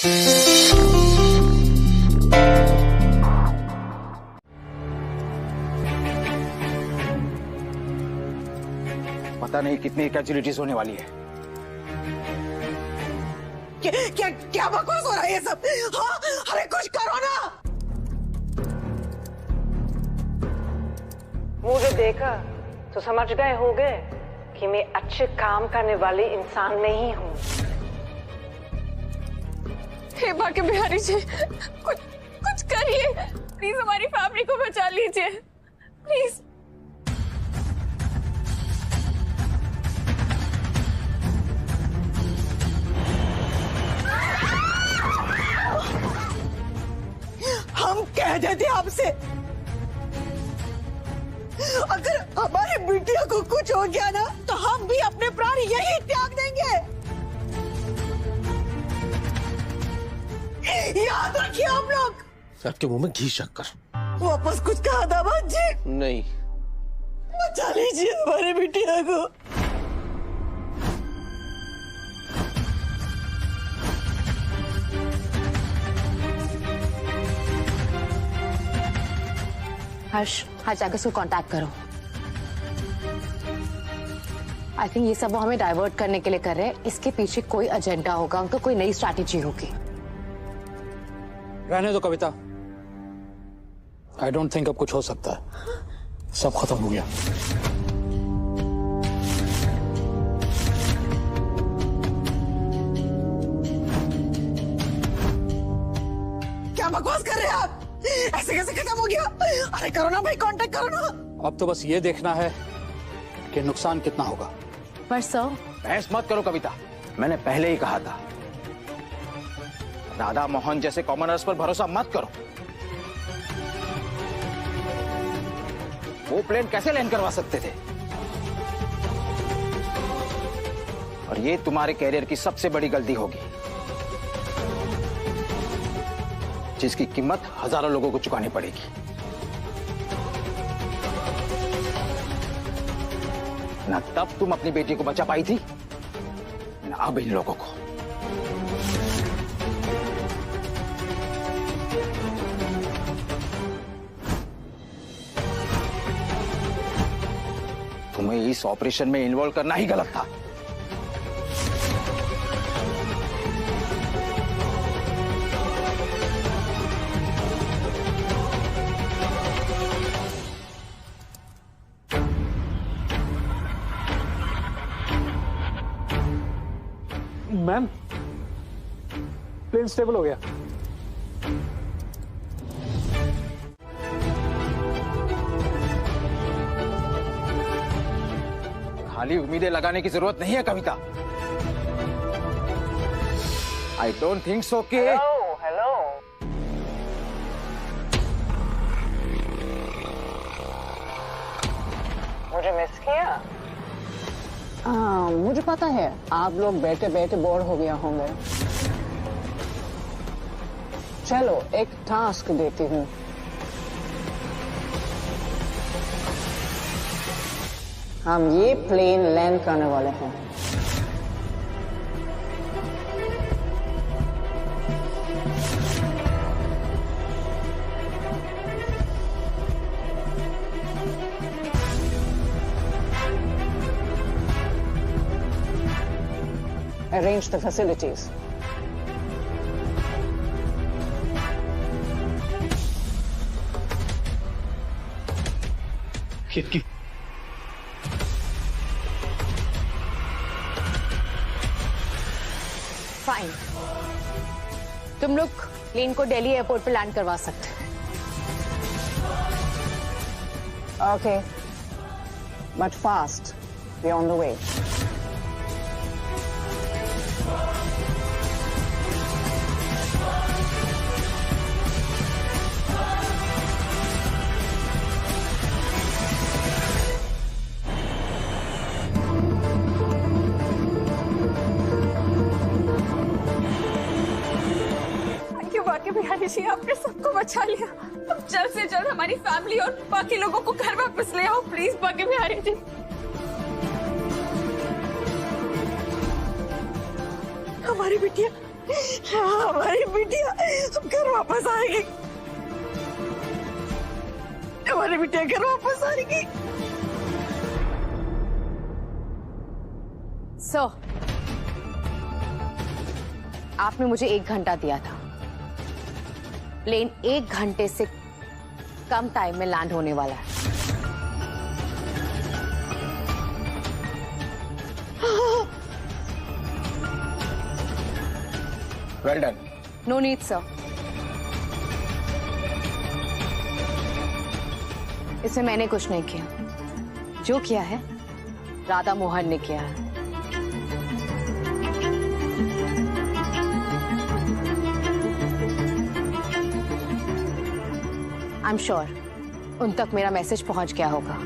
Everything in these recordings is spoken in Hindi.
पता नहीं कितनी कैजुअलिटीज होने वाली है। क्या बकवास हो रहा है ये सब? हाँ, अरे कुछ करो ना। मुझे देखा तो समझ गए होंगे कि मैं अच्छे काम करने वाली इंसान नहीं हूँ। हे बाके बिहारी जी, कुछ करिए प्लीज, हमारी फैमिली को बचा लीजिए प्लीज। हम कह देते आपसे, अगर हमारी बिटिया को कुछ हो गया ना तो हम भी अपने प्राण यही त्याग देंगे। याद रखिए हम लोग। आपके मुंह में घी शक्कर। वापस कुछ कहा दामाद जी? नहीं। बचा लीजिए हमारी बिटिया को। हर्ष, आज जाकर उसको कांटेक्ट करो। आई थिंक ये सब वो हमें डाइवर्ट करने के लिए कर रहे हैं। इसके पीछे कोई एजेंडा होगा, उनका कोई नई स्ट्रैटेजी होगी। रहने दो कविता, आई डोंट थिंक अब कुछ हो सकता है। सब खत्म हो गया। क्या बकवास कर रहे हैं आप? ऐसे कैसे खत्म हो गया? अरे करो ना भाई, कांटेक्ट करो ना। अब तो बस ये देखना है कि नुकसान कितना होगा। पर सर, बहस मत करो कविता, मैंने पहले ही कहा था राधा मोहन जैसे कॉमनर्स पर भरोसा मत करो। वो प्लेन कैसे लैंड करवा सकते थे? और ये तुम्हारे कैरियर की सबसे बड़ी गलती होगी, जिसकी कीमत हजारों लोगों को चुकानी पड़ेगी। ना तब तुम अपनी बेटी को बचा पाई थी, ना अब इन लोगों को। तुम्हें इस ऑपरेशन में इन्वॉल्व करना ही गलत था। मैम, प्लेन स्टेबल हो गया। खाली उम्मीदें लगाने की जरूरत नहीं है कविता। आई डोंट थिंक सो कि हेलो। मुझे मिस किया? मुझे पता है आप लोग बैठे बैठे बोर हो गया होंगे। चलो एक टास्क देती हूँ। हम ये प्लेन लैंड करने वाले हैं। Arrange the facilities. फाइन, तुम लोग प्लेन को दिल्ली एयरपोर्ट पे लैंड करवा सकते हैं। Okay, but fast. We're on the way. Bihari ji, आपने सबको बचा लिया। अब जल्द से जल्द हमारी फैमिली और बाकी लोगों को घर वापस ले आओ प्लीज बाकी बिहारी जी। हमारी बिटिया, हमारी बिटिया हम घर वापस आएगी, हमारी बिटिया घर वापस आएगी। सो आपने मुझे 1 घंटा दिया था, प्लेन 1 घंटे से कम टाइम में लैंड होने वाला है। Well done. No need sir, इसमें मैंने कुछ नहीं किया, जो किया है राधा मोहन ने किया है। आई एम श्योर उन तक मेरा मैसेज पहुंच गया होगा।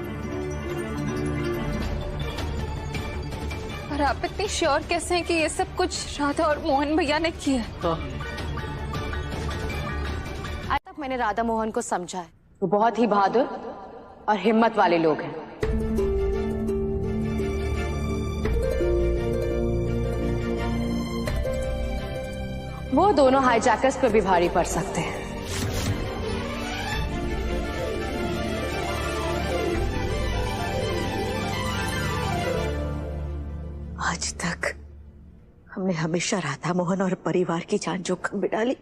पर आप इतनी श्योर कैसे हैं कि ये सब कुछ राधा और मोहन भैया ने किया? आज तक मैंने राधा मोहन को समझा है, वो बहुत ही बहादुर और हिम्मत वाले लोग हैं। वो दोनों हाईजैकर्स पे भी भारी पड़ सकते हैं। आज तक हमने हमेशा राधा मोहन और परिवार की जान जोखिम में डाली,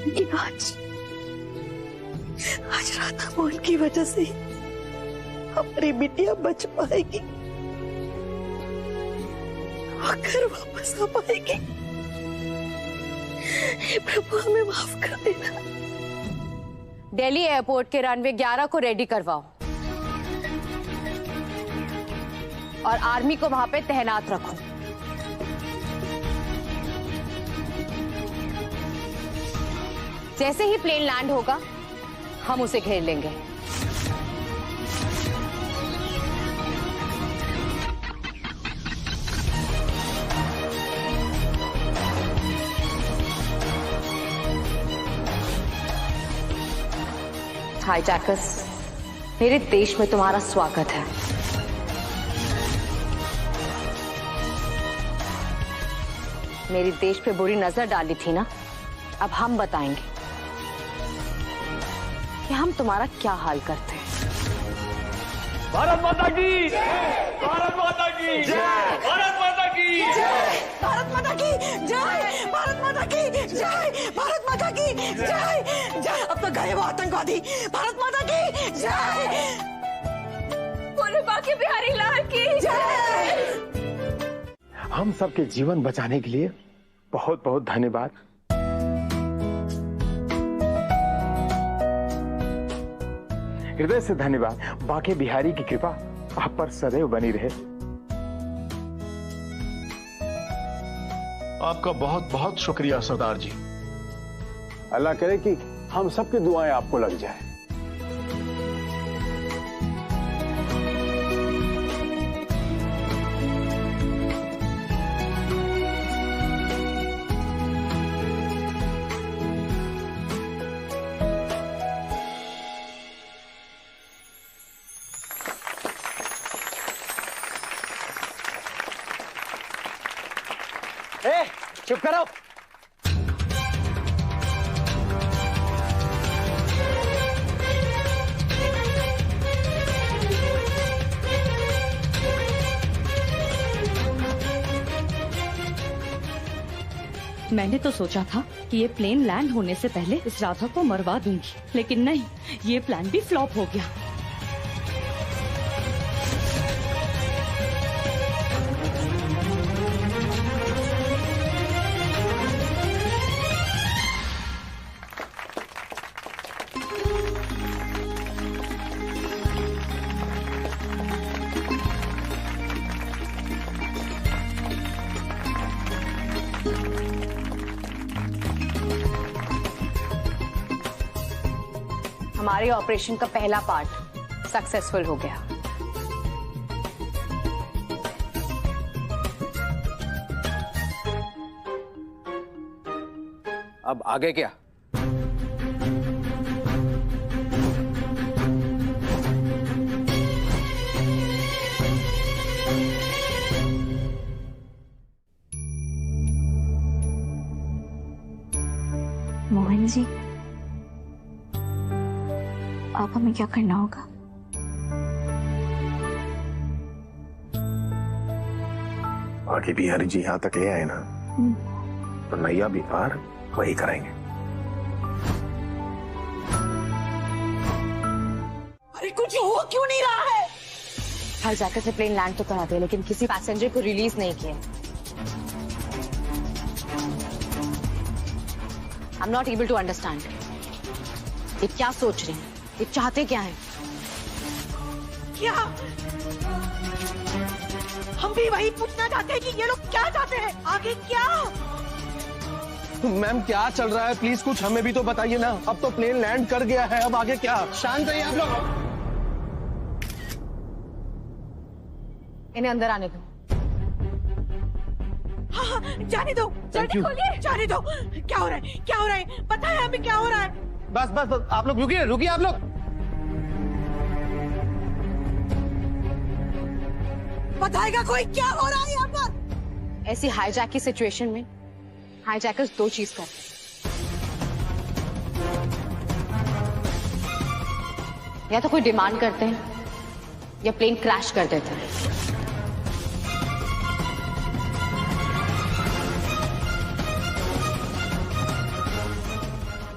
लेकिन आज राधा मोहन की वजह से हमारी बिटिया बच पाएगी, घर वापस आ पाएगी। हे प्रभु हमें माफ कर देना। दिल्ली एयरपोर्ट के रनवे 11 को रेडी करवाओ और आर्मी को वहां पे तैनात रखो। जैसे ही प्लेन लैंड होगा हम उसे घेर लेंगे। हाईजैकर्स, मेरे देश में तुम्हारा स्वागत है। मेरी देश पे बुरी नजर डाली थी ना, अब हम बताएंगे कि हम तुम्हारा क्या हाल करते हैं। भारत माता की जय! भारत माता की जय! भारत माता की जय! भारत माता की जय! भारत माता की जय! भारत माता की जय! जय! अब तो गए वो आतंकवादी। भारत माता की जय! बोलो बाकी बिहारी लाल की जय! हम सबके जीवन बचाने के लिए बहुत बहुत धन्यवाद। हृदय से धन्यवाद। बाके बिहारी की कृपा आप पर सदैव बनी रहे। आपका बहुत बहुत शुक्रिया सरदार जी। अल्लाह करे कि हम सबकी दुआएं आपको लग जाए। चुप करो। मैंने तो सोचा था कि ये प्लेन लैंड होने से पहले इस राधा को मरवा दूंगी, लेकिन नहीं, ये प्लान भी फ्लॉप हो गया। हमारे ऑपरेशन का पहला पार्ट सक्सेसफुल हो गया। अब आगे क्या? मोहन जी, अब हमें क्या करना होगा? आगे बिहारी जी यहाँ तक ले आए ना, तो नैया भी पार वही करेंगे। अरे कुछ हो क्यों नहीं रहा है? हर जैकेट से प्लेन लैंड तो करा दिया, लेकिन किसी पैसेंजर को रिलीज नहीं किया। I am not able to understand. ये क्या सोच रहे हैं? ये चाहते क्या हैं? क्या हम भी वही पूछना चाहते हैं कि ये लोग क्या चाहते हैं? आगे क्या? मैम क्या चल रहा है, प्लीज कुछ हमें भी तो बताइए ना। अब तो प्लेन लैंड कर गया है, अब आगे क्या? शांत रहिए आप लोग। इन्हें अंदर आने दो। हाँ, जाने दो, जाने दो। क्या हो रहा है? क्या हो रहा है? पता है हमें क्या हो रहा है? बस बस बस, आप लोग रुकिए आप लोग। बताएगा कोई क्या हो रहा है यहाँ पर? ऐसी हाईजैक की सिचुएशन में हाईजैकर्स दो चीज करते हैं, या तो कोई डिमांड करते हैं या प्लेन क्रैश कर देते हैं।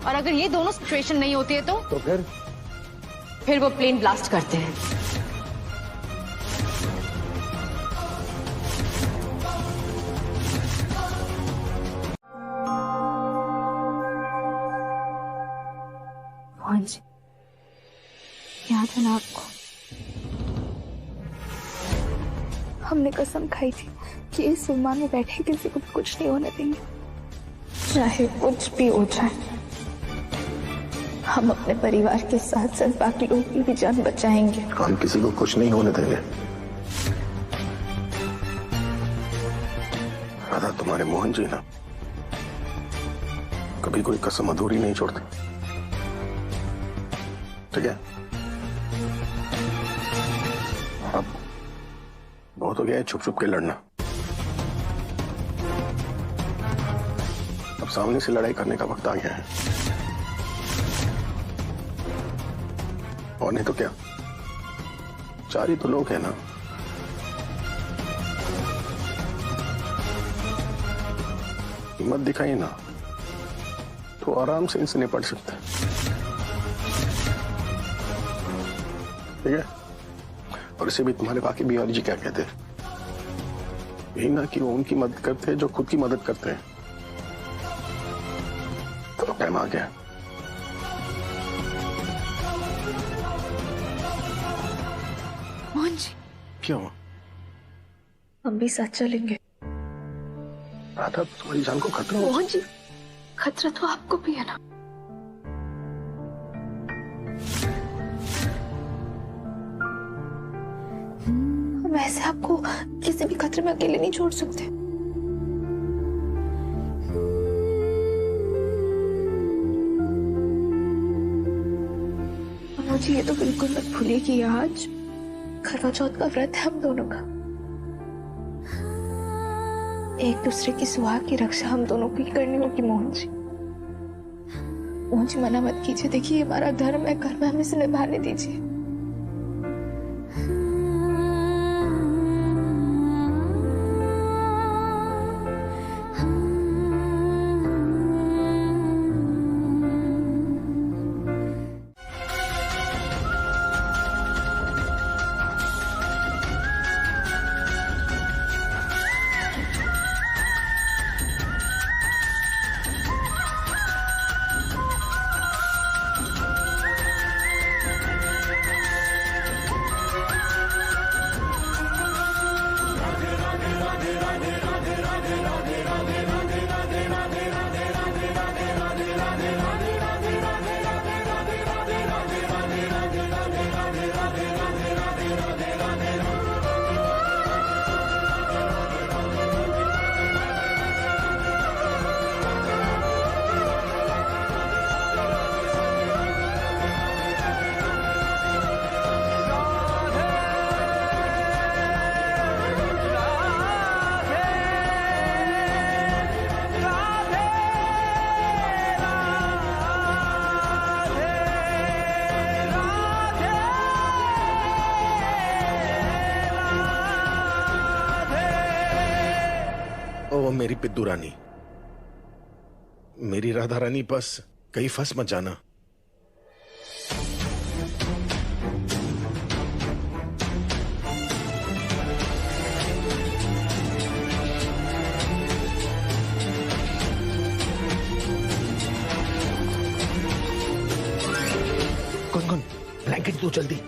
और अगर ये दोनों सिचुएशन नहीं होती है तो फिर वो प्लेन ब्लास्ट करते हैं। मोहन जी, याद है ना आपको, हमने कसम खाई थी कि इस विमान में बैठे किसी को भी कुछ नहीं होने देंगे, चाहे कुछ भी हो जाए। हम अपने परिवार के साथ साथ बाकी लोगों की भी जान बचाएंगे। हम किसी को कुछ नहीं होने देंगे। राधा, तुम्हारे मोहन जी ना कभी कोई कसम अधूरी नहीं छोड़ते, ठीक है? अब बहुत हो गया है छुप छुप के लड़ना। अब सामने से लड़ाई करने का वक्त आ गया है। और नहीं तो क्या, चार ही तो लोग हैं ना। हिम्मत दिखाइए ना, तो आराम से इनसे निपट सकते हैं, ठीक है? और इसे भी तुम्हारे बाकी बिहारी जी क्या कहते हैं? यही ना कि वो उनकी मदद करते हैं जो खुद की मदद करते हैं। तो टाइम आ गया। मोहन जी, क्या हुआ? हम भी साथ चलेंगे। राधा, तुम्हारी जान को खतरा हो। मोहन जी, खतरा तो आपको भी है ना। हम ऐसे आपको किसी भी खतरे में अकेले नहीं छोड़ सकते। मुझे ये तो बिल्कुल मत भूलिए कि आज करवा चौथ का व्रत है हम दोनों का। एक दूसरे की सुहाग की रक्षा हम दोनों को ही करनी होगी। मोहन जी, मोहन जी मना मत कीजिए। देखिए, ये हमारा धर्म है, कर्म है, हमें इसे निभाने दीजिए। मेरी पिद्दू रानी, मेरी राधा रानी, बस कहीं फंस मत जाना। कौन ब्लैंकेट दो जल्दी।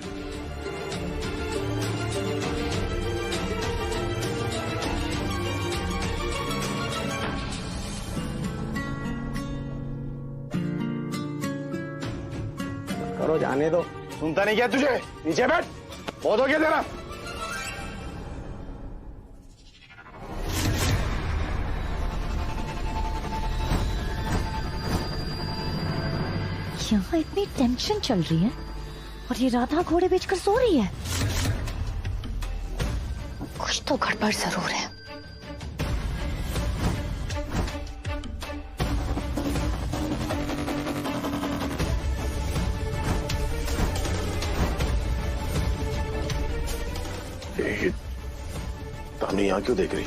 करो, जाने दो। सुनता नहीं क्या तुझे? नीचे बैठ। बहुत हो गया तेरा। यहाँ इतनी टेंशन चल रही है और ये राधा घोड़े बेचकर सो रही है। कुछ तो गड़बड़ जरूर है। तानी यहाँ क्यों देख रही?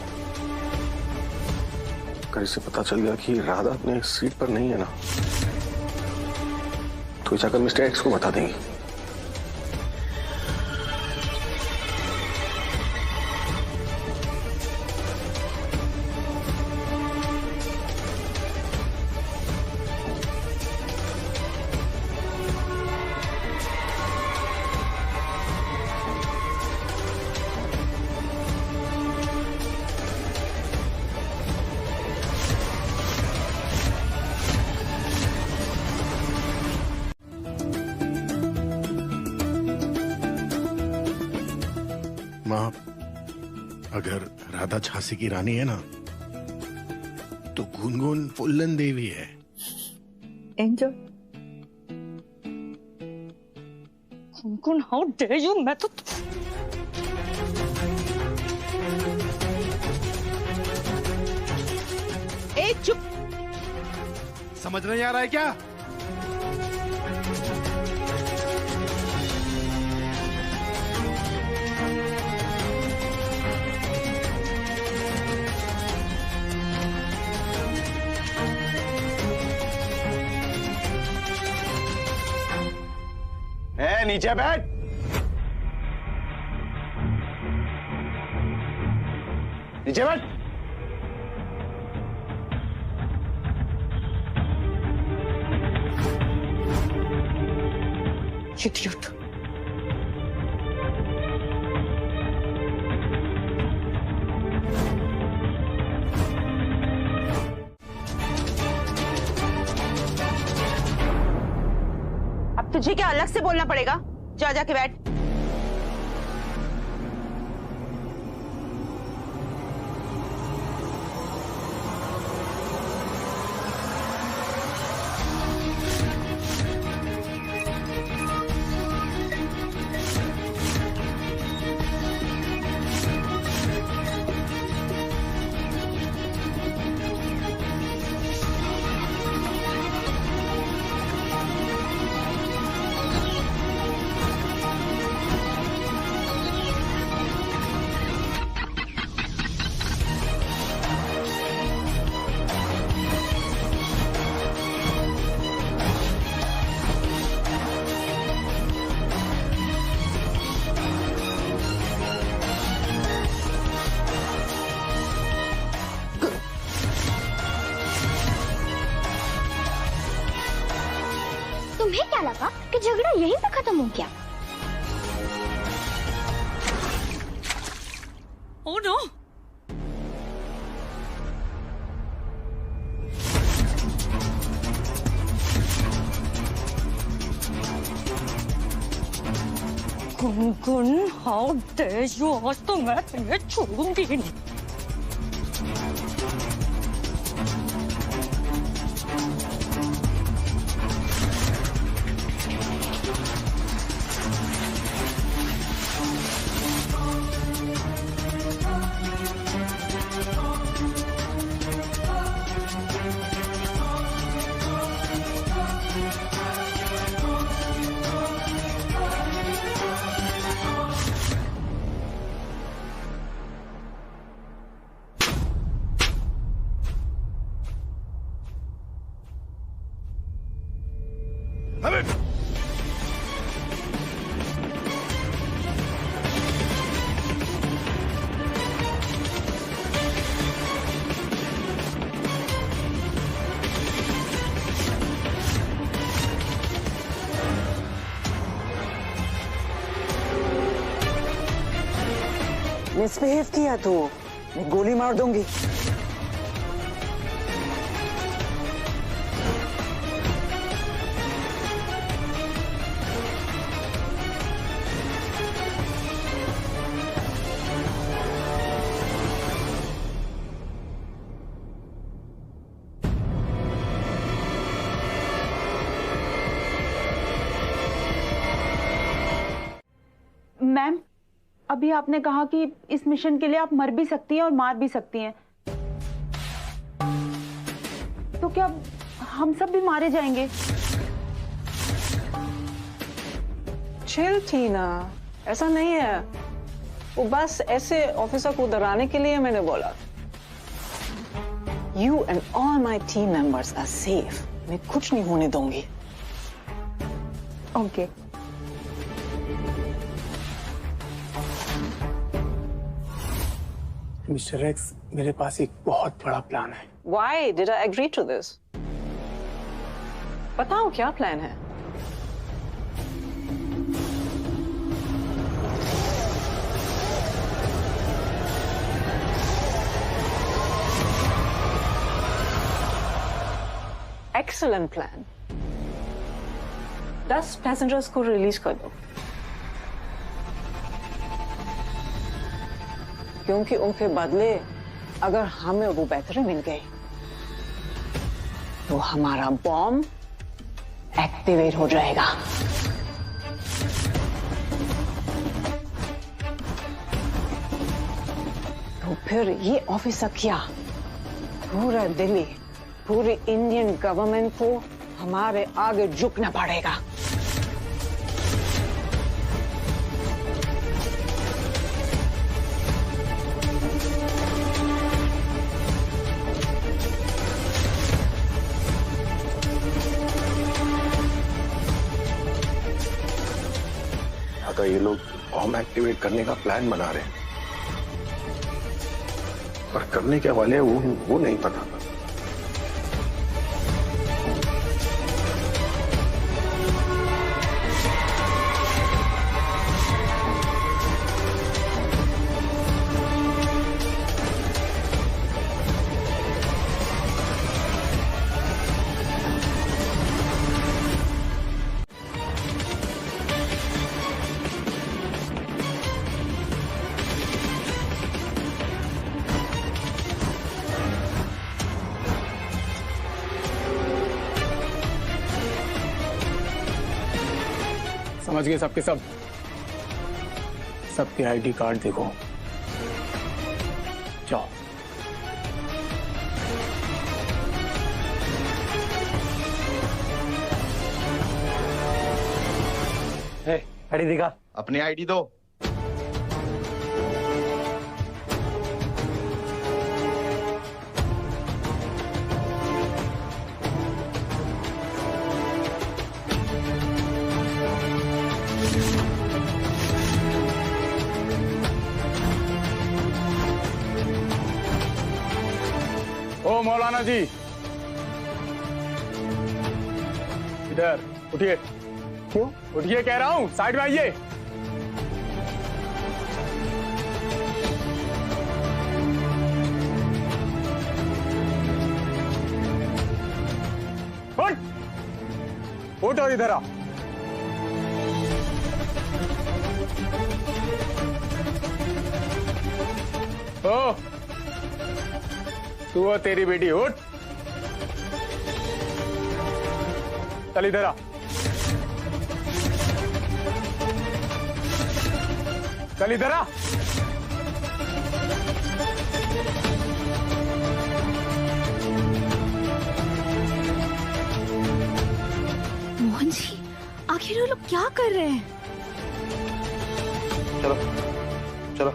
अगर इसे पता चल गया कि राधा अपने सीट पर नहीं है ना, तो जाकर मिस्टर एक्स को बता देंगी। माँ, अगर राधा झांसी की रानी है ना, तो गुनगुन फुल्लन देवी है। Angel, Gungun, how dare you! मैं तो चुप। समझ नहीं आ रहा है क्या? नीचे बैठ। नीचे बैठ। इडियट। अब तुझे क्या अलग से बोलना पड़ेगा? जा जाके बैठ। तुम्हें क्या लगा कि झगड़ा यहीं पे खत्म हो गया? Oh no! Gungun, how dare you! आज तो मैं तुम्हें छोड़ूंगी नहीं। मिसबिहेव किया तो मैं गोली मार दूंगी। मैम, अभी आपने कहा कि इस मिशन के लिए आप मर भी सकती हैं और मार भी सकती हैं, तो क्या हम सब भी मारे जाएंगे? चिल टीना, ऐसा नहीं है। वो बस ऐसे ऑफिसर को डराने के लिए मैंने बोला। You and all my team members are safe. मैं कुछ नहीं होने दूंगी। ओके। मिस्टर एक्स, मेरे पास एक बहुत बड़ा प्लान है। Why did I agree to this? बताओ क्या प्लान है? Excellent plan. 10 पैसेंजर्स को रिलीज कर दो, क्योंकि उनके बदले अगर हमें वो बेहतरी मिल गई तो हमारा बॉम्ब एक्टिवेट हो जाएगा। तो फिर ये ऑफिसर क्या, पूरा दिल्ली, पूरी इंडियन गवर्नमेंट को हमारे आगे झुकना पड़ेगा। अगर ये लोग बॉम्ब एक्टिवेट करने का प्लान बना रहे हैं, पर करने क्या वाले हैं वो नहीं पता। समझ गए सबके सब? सबके आईडी कार्ड देखो, जाओ। आईडी दिखा। अपनी आईडी दो। ओ मौलाना जी, इधर उठिए। क्यों? उठिए कह रहा हूँ, साइड में आइए। उठ और इधर आ। ओ, तू और तेरी बेटी उठ। चल इधर आ। चल इधर आ। मोहन जी, आखिर वो लोग क्या कर रहे हैं? चलो चलो।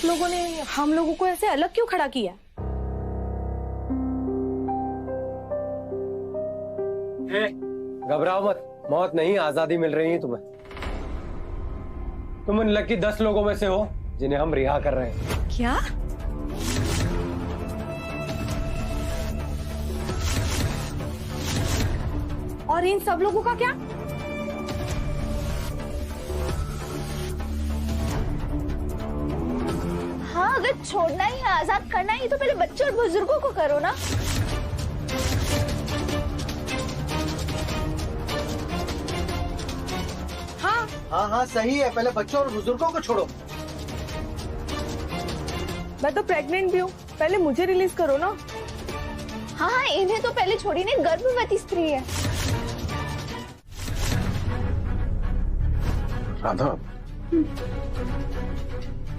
लोगों ने हम लोगों को ऐसे अलग क्यों खड़ा किया? घबराओ मत, मौत नहीं आजादी मिल रही है तुम्हें। तुम उन लकी 10 लोगों में से हो जिन्हें हम रिहा कर रहे हैं। क्या? और इन सब लोगों का क्या? हाँ, अगर छोड़ना ही है, आजाद करना ही, तो पहले बच्चों और बुजुर्गों को करो ना। हाँ सही है, पहले बच्चों और बुजुर्गों को छोड़ो। मैं तो प्रेग्नेंट भी हूँ, पहले मुझे रिलीज करो ना। हाँ, इन्हें तो पहले छोड़ी नहीं, गर्भवती स्त्री है। राधा,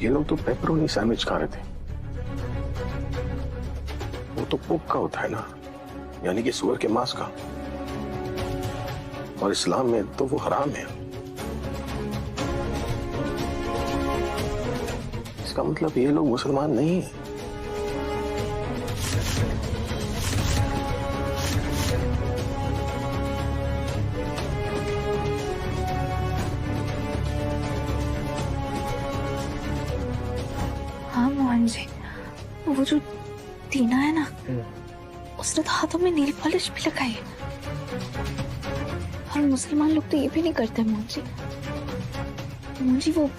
ये लोग तो पेपरोनी सैंडविच खा रहे थे। वो तो पोक का होता है ना, यानी कि सुअर के मांस का, और इस्लाम में तो वो हराम है। इसका मतलब ये लोग मुसलमान नहीं है। हाँ मोहन जी, वो जो टीना है ना, उसने तो हाथों में नील पॉलिश भी लगाई है। और मुसलमान लोग तो ये भी नहीं करते मोहन जी। मोहन जी, वो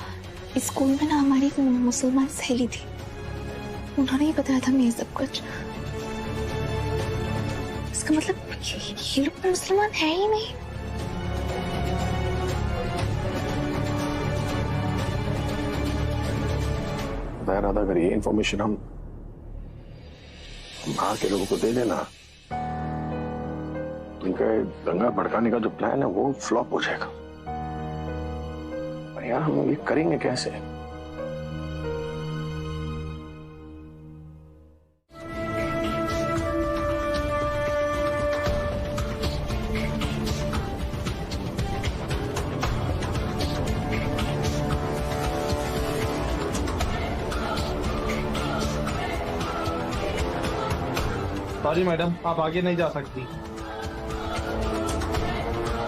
स्कूल में ना हमारी एक मुसलमान सहेली थी, उन्होंने ही बताया था मैं ये सब कुछ। इसका मतलब ये लोग मुसलमान है ही नहीं। राधा, अगर ये इंफॉर्मेशन हम बाहर के लोगों को दे देना, तो इनका दंगा भड़काने का जो प्लान है वो फ्लॉप हो जाएगा। पर यार, हम ये करेंगे कैसे? सॉरी मैडम, आप आगे नहीं जा सकती।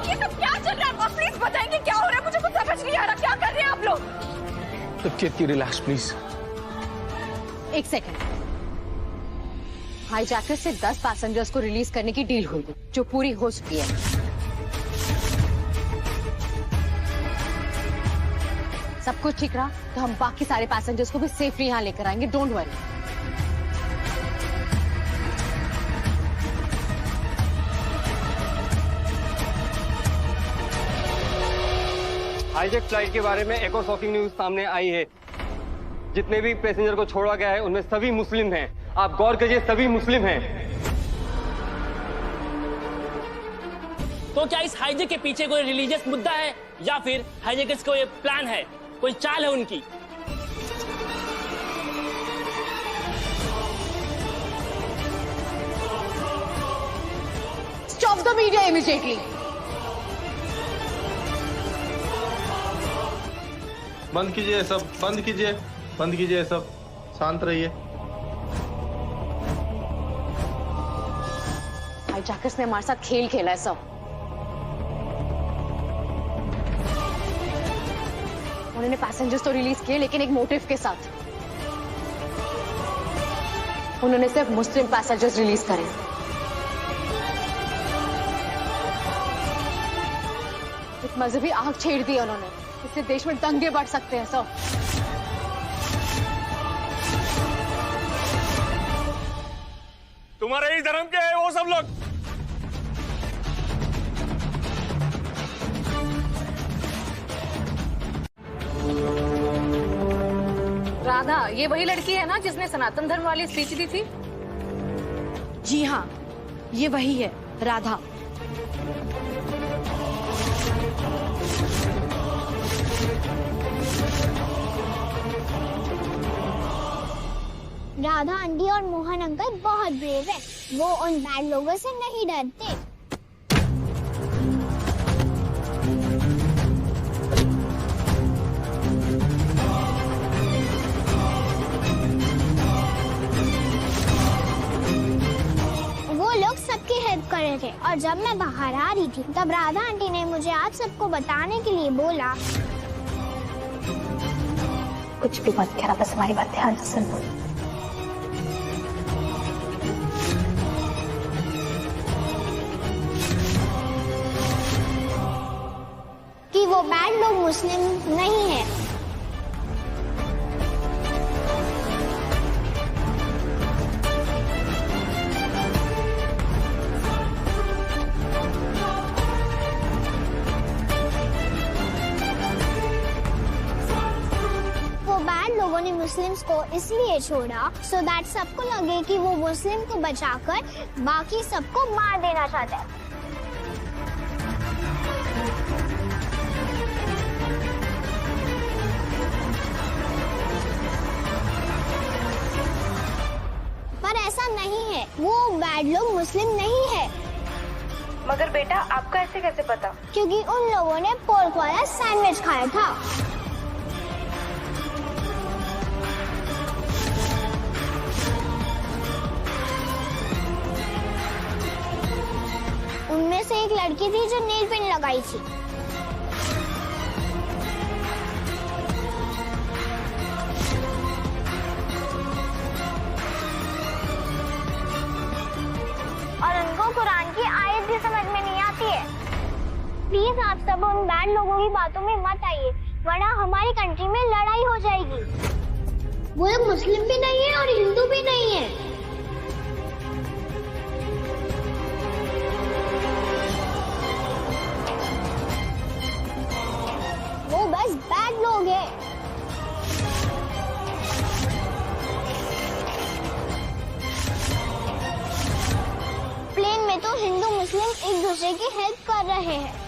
ये सब क्या चल रहा है? आप प्लीज बताएंगे क्या हो रहा है? मुझे कुछ समझ नहीं आ रहा, क्या कर रहे हैं आप लोग? Relax please. एक सेकंड। हाईजैकर से 10 पैसेंजर्स को रिलीज करने की डील हुई थी, जो पूरी हो चुकी है। सब कुछ ठीक रहा तो हम बाकी सारे पैसेंजर्स को भी सेफली यहाँ लेकर आएंगे, डोंट वरी। हाईजैक फ्लाइट के बारे में एक और शॉकिंग न्यूज सामने आई है। जितने भी पैसेंजर को छोड़ा गया है उनमें सभी मुस्लिम हैं। आप गौर कीजिए, सभी मुस्लिम हैं। तो क्या इस हाईजैक के पीछे कोई रिलीजियस मुद्दा है, या फिर हाईजैकर्स को ये प्लान है, कोई चाल है उनकी? Stop the media immediately. बंद कीजिए सब, बंद कीजिए, बंद कीजिए सब, शांत रहिए। हाईजैकर्स ने हमारे साथ खेल खेला है सब। उन्होंने पैसेंजर्स तो रिलीज किए, लेकिन एक मोटिव के साथ। उन्होंने सिर्फ मुस्लिम पैसेंजर्स रिलीज करे। एक मजहबी आग छेड़ दी उन्होंने, इससे देश में दंगे बढ़ सकते हैं सब। तुम्हारे ही धर्म के हैं वो सब लोग। राधा, ये वही लड़की है ना जिसने सनातन धर्म वाली स्पीच दी थी? जी हाँ, ये वही है, राधा। राधा आंटी और मोहन अंकल बहुत ब्रेव है, वो उन बैड लोगों से नहीं डरते। सबकी हेल्प कर रहे थे और जब मैं बाहर आ रही थी तब राधा आंटी ने मुझे आज सबको बताने के लिए बोला। कुछ भी मत कहना, बस हमारी बात ध्यान से सुनो। कि वो बैड लोग मुस्लिम नहीं है। लोगों ने मुस्लिम्स को इसलिए छोड़ा सो दैट सबको लगे कि वो मुस्लिम को बचाकर बाकी सबको मार देना चाहता है। पर ऐसा नहीं है, वो बैड लोग मुस्लिम नहीं है। मगर बेटा आपको ऐसे कैसे पता? क्योंकि उन लोगों ने पोर्क वाला सैंडविच खाया था। उनमें से एक लड़की थी जो नेल पेंट लगाई थी। और उनको कुरान की आयत भी समझ में नहीं आती है। प्लीज आप सब उन बैड लोगों की बातों में मत आइए, वरना हमारी कंट्री में लड़ाई हो जाएगी। वो लोग मुस्लिम भी नहीं है और हिंदू भी नहीं है। वो बस बैड लोग हैं। प्लेन में तो हिंदू मुस्लिम एक दूसरे की हेल्प कर रहे हैं।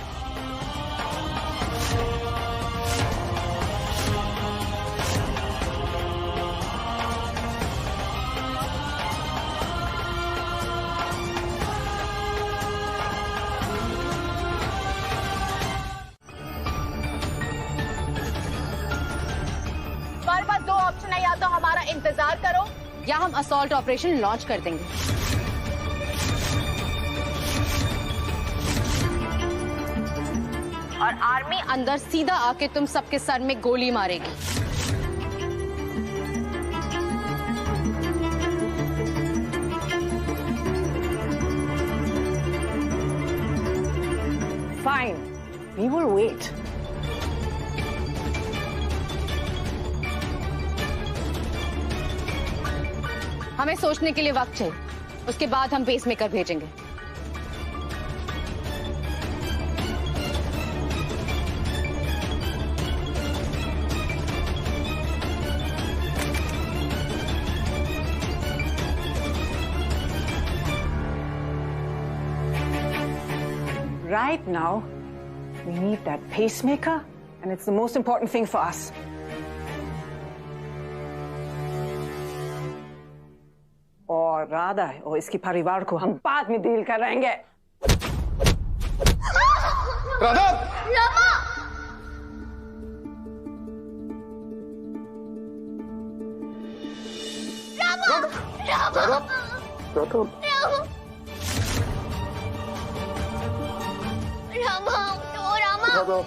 हमारे पास दो ऑप्शन है, या तो हमारा इंतजार करो या हम असॉल्ट ऑपरेशन लॉन्च कर देंगे। और आर्मी अंदर सीधा आके तुम सबके सर में गोली मारेगी। Fine, we will wait. हमें सोचने के लिए वक्त चाहिए, उसके बाद हम पेसमेकर भेजेंगे। Right now, we need that pacemaker, and it's the most important thing for us. और राधा और इसके परिवार को हम बाद में डील करेंगे। राधा! रामा! रामा! रामा! राधा! रामा! तो रामा! राधा!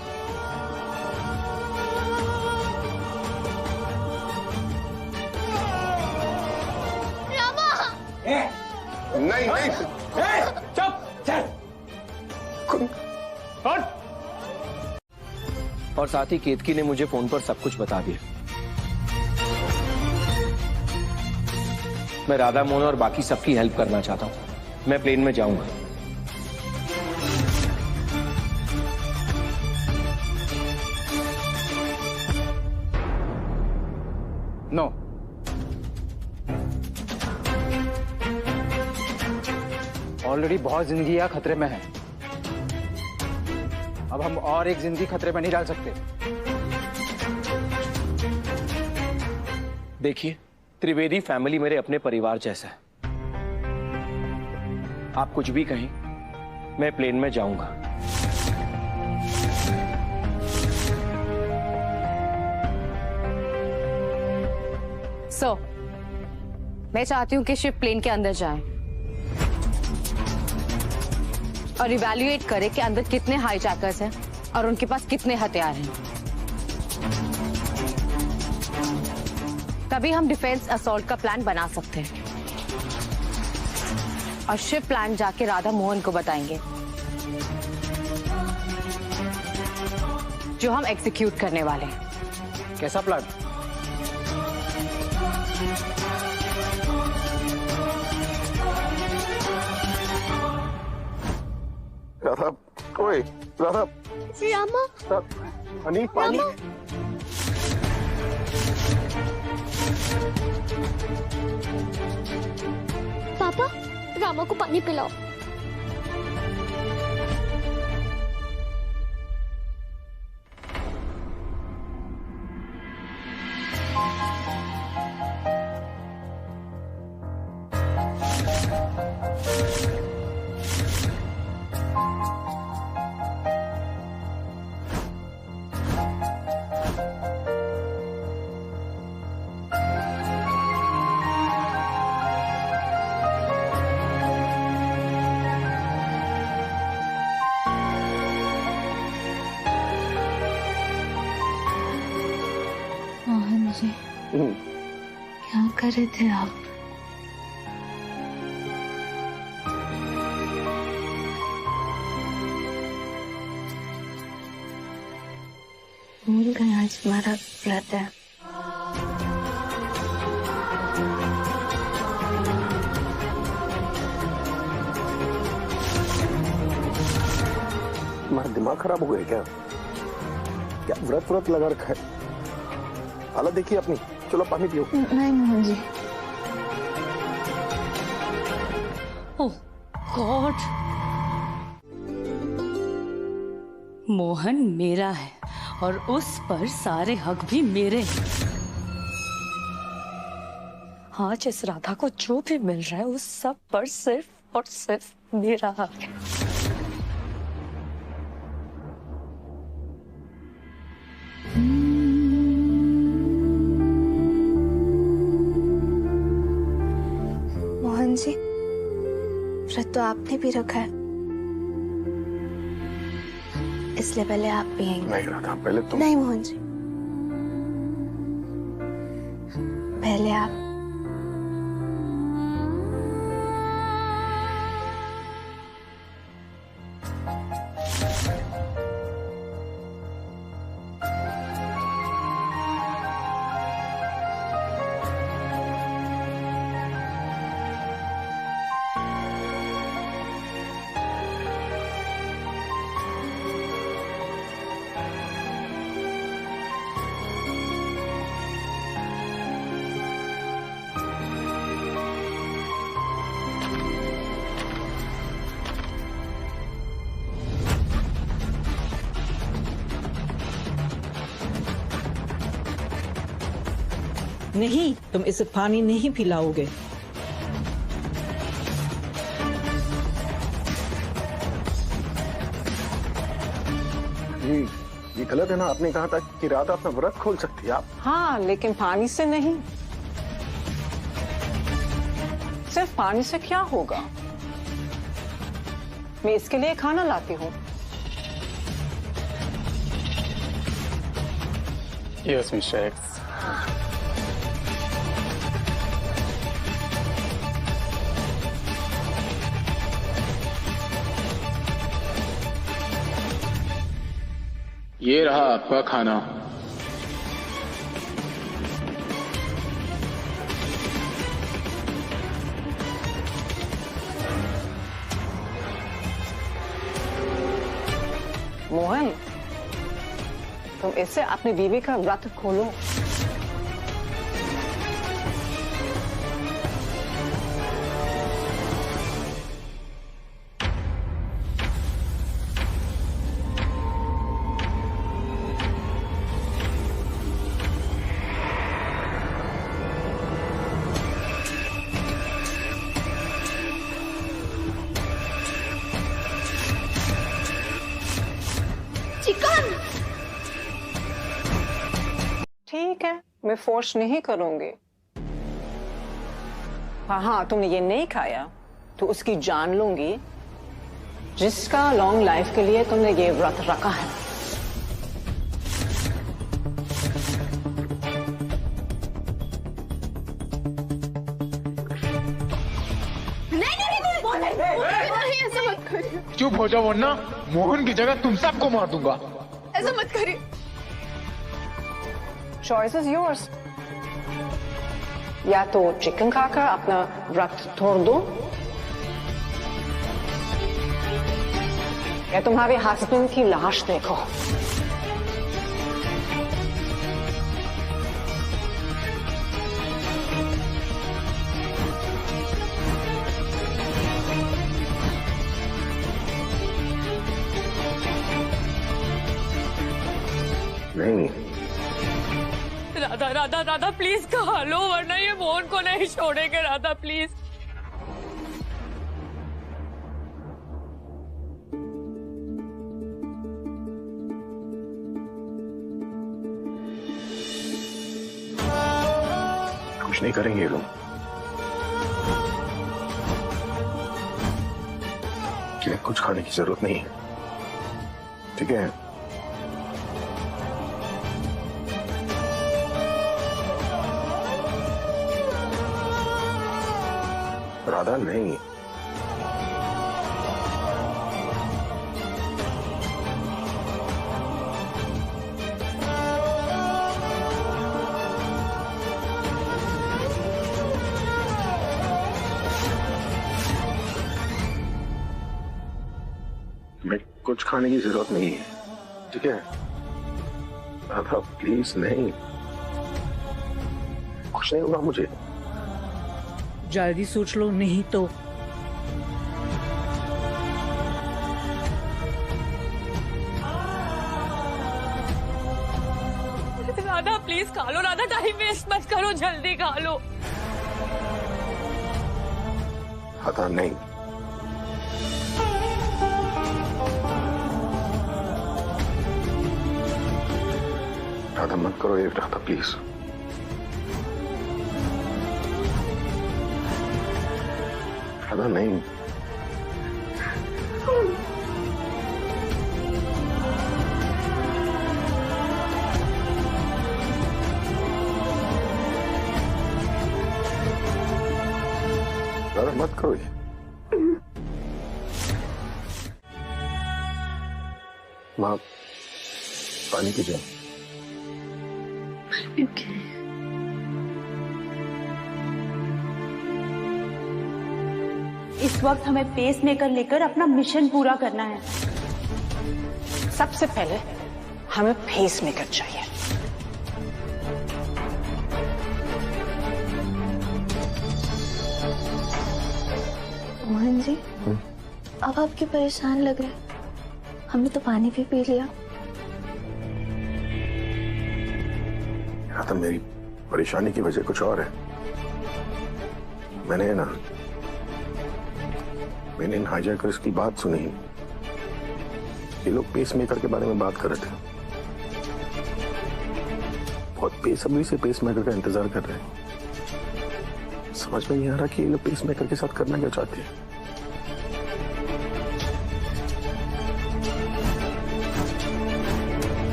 नहीं नहीं चुप चल। और साथ ही केतकी ने मुझे फोन पर सब कुछ बता दिया। मैं राधा मोहन और बाकी सबकी हेल्प करना चाहता हूं। मैं प्लेन में जाऊंगा। नो ऑलरेडी बहुत जिंदगियां खतरे में हैं। अब हम और एक जिंदगी खतरे में नहीं डाल सकते। देखिए, त्रिवेदी फैमिली मेरे अपने परिवार जैसा है। आप कुछ भी कहें, मैं प्लेन में जाऊंगा। मैं चाहती हूं कि शिप प्लेन के अंदर जाए। और इवैल्यूएट करे कि अंदर कितने हाईजैकर्स हैं और उनके पास कितने हथियार हैं। तभी हम डिफेंस असॉल्ट का प्लान बना सकते हैं और शिप प्लान जाके राधा मोहन को बताएंगे, जो हम एग्जीक्यूट करने वाले हैं। कैसा प्लान? राधा, ओए राधा। रामा। हनी, पानी। पापा, रामा को पानी पिलाओ। मोहन जी, क्या कर रहे थे आप? भूल गए आज हमारा व्रत है। तुम्हारा दिमाग खराब हो गया क्या? क्या व्रत लगा रखा है? हालत देखिए अपनी। चलो पानी पियो। नहीं मोहन जी। ओह गॉड, मोहन मेरा है और उस पर सारे हक भी मेरे हैं। आज इस राधा को जो भी मिल रहा है उस सब पर सिर्फ और सिर्फ मेरा हक है। मोहन जी, व्रत तो आपने भी रखा है, इसलिए पहले आप पिएंगे। नहीं राधा, पहले तुम। नहीं मोहन जी, पहले आप। नहीं, तुम इसे पानी नहीं पिलाओगे। ये गलत है ना। आपने कहा था कि राधा अपना व्रत खोल सकती है। आप। हाँ, लेकिन पानी से नहीं। सिर्फ पानी से क्या होगा? मैं इसके लिए खाना लाती हूँ। Yes, Mr. X. ये रहा आपका खाना। मोहन, तुम इससे अपनी बीवी का व्रत खोलो। चिकन। ठीक है, मैं फोर्स नहीं करूंगी। हाँ, तुमने ये नहीं खाया तो उसकी जान लूंगी जिसका लॉन्ग लाइफ के लिए तुमने ये व्रत रखा है। चुप हो जाओ वरना मोहन की जगह तुम सबको मार दूंगा। ऐसा मत करिए। Choice is yours. या तो चिकन खाकर अपना व्रत तोड़ दो, या तुम्हारे हस्बैंड की लाश देखो। नहीं राधा राधा राधा प्लीज खा लो, वरना ये मोहन को नहीं छोड़ेंगे। राधा प्लीज। कुछ नहीं करेंगे ये लोग। कुछ खाने की जरूरत नहीं है, ठीक है? राधा नहीं। मैं कुछ खाने की जरूरत नहीं है, ठीक है? राधा प्लीज नहीं, कुछ नहीं होगा मुझे। जल्दी सोच लो, नहीं तो राधा प्लीज खा लो। राधा टाइम वेस्ट मत करो, जल्दी खा लो। राधा नहीं। राधा मत करो ये, राधा प्लीज। राधा नहीं। राधा मत करो ये। माँ पानी पीजिए। इस वक्त हमें पेस मेकर लेकर अपना मिशन पूरा करना है। सबसे पहले हमें पेस मेकर चाहिए। मोहन जी, अब आप क्यों परेशान लग रहे? हमने तो पानी भी पी लिया। हाँ, तो मेरी परेशानी की वजह कुछ और है। मैंने इन हाईजैकर्स की बात सुनी। ये लोग पेस मेकर के बारे में बात कर रहे थे। बहुत बेसब्री से पेस मेकर का इंतजार कर रहे हैं। समझ में नहीं आ रहा कि ये लोग पेस मेकर के साथ करना क्या चाहते हैं।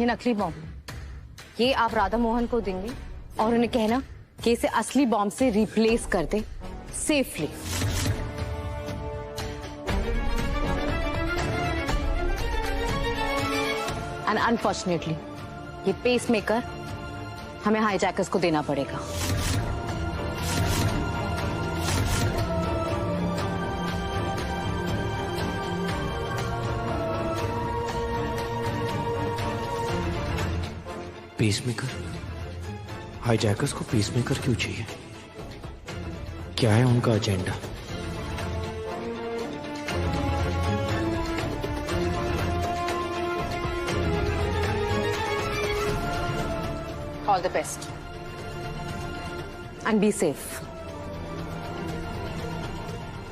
ये नकली बॉम्ब, ये आप राधा मोहन को देंगे और उन्हें कहना कि इसे असली बॉम्ब से रिप्लेस कर दे सेफली। एंड अनफॉर्चुनेटली ये पेस मेकर हमें हाईजैकर्स को देना पड़ेगा। पेसमेकर? हाईजैकर्स को पेसमेकर क्यों चाहिए? क्या है उनका agenda? All the best and be safe.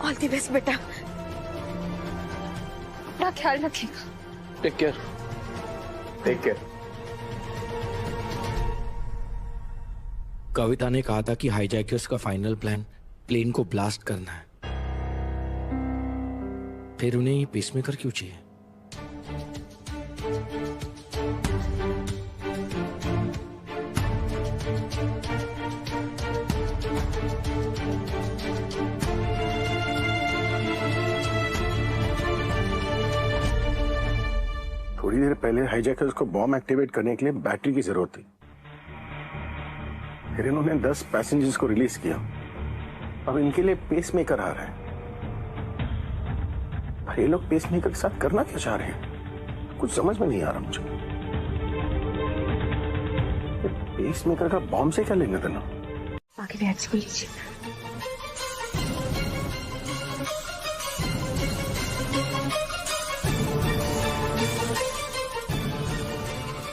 All the best बेटा, अपना ख्याल रखिएगा। Take care. Take care. Kavita ने कहा था कि हाईजैकर्स का फाइनल प्लान प्लेन को ब्लास्ट करना है। फिर उन्हें ये पेसमेकर क्यों चाहिए? थोड़ी देर पहले हाईजैकर्स को बॉम्ब एक्टिवेट करने के लिए बैटरी की जरूरत थी। फिर इन्होंने 10 पैसेंजर्स को रिलीज किया। अब इनके लिए पेसमेकर आ रहा है। पर ये लोग पेसमेकर के साथ करना क्या चाह रहे हैं? कुछ समझ में नहीं आ रहा मुझे। पेसमेकर का बॉम्ब से क्या लेना देना? आगे बैग्स को लीजिए।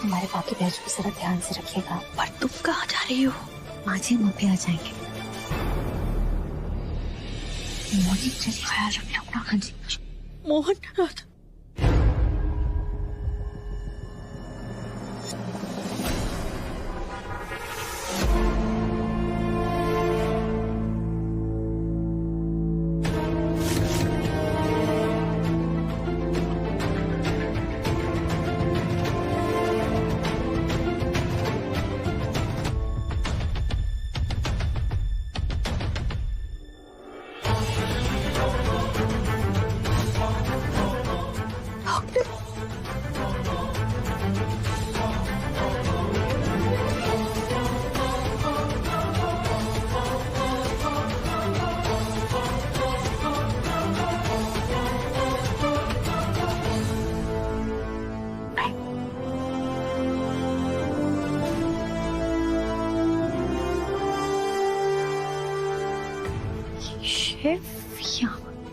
तुम्हारे बाकी बैग्स को जरा ध्यान से रखिएगा। पर तुम कहाँ जा रही हो? माँ जी हम पे आ जाएंगे। मोहन चलिए, ख्याल रखना अपना। हाँ जी। मोहन राधा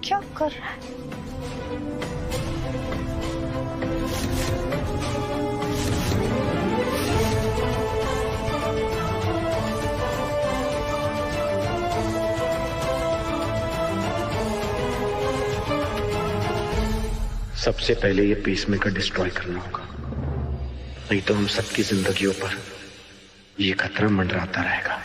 क्या कर रहा है? सबसे पहले ये पेसमेकर डिस्ट्रॉय करना होगा, नहीं तो हम सबकी जिंदगियों पर ये खतरा मंडराता रहेगा।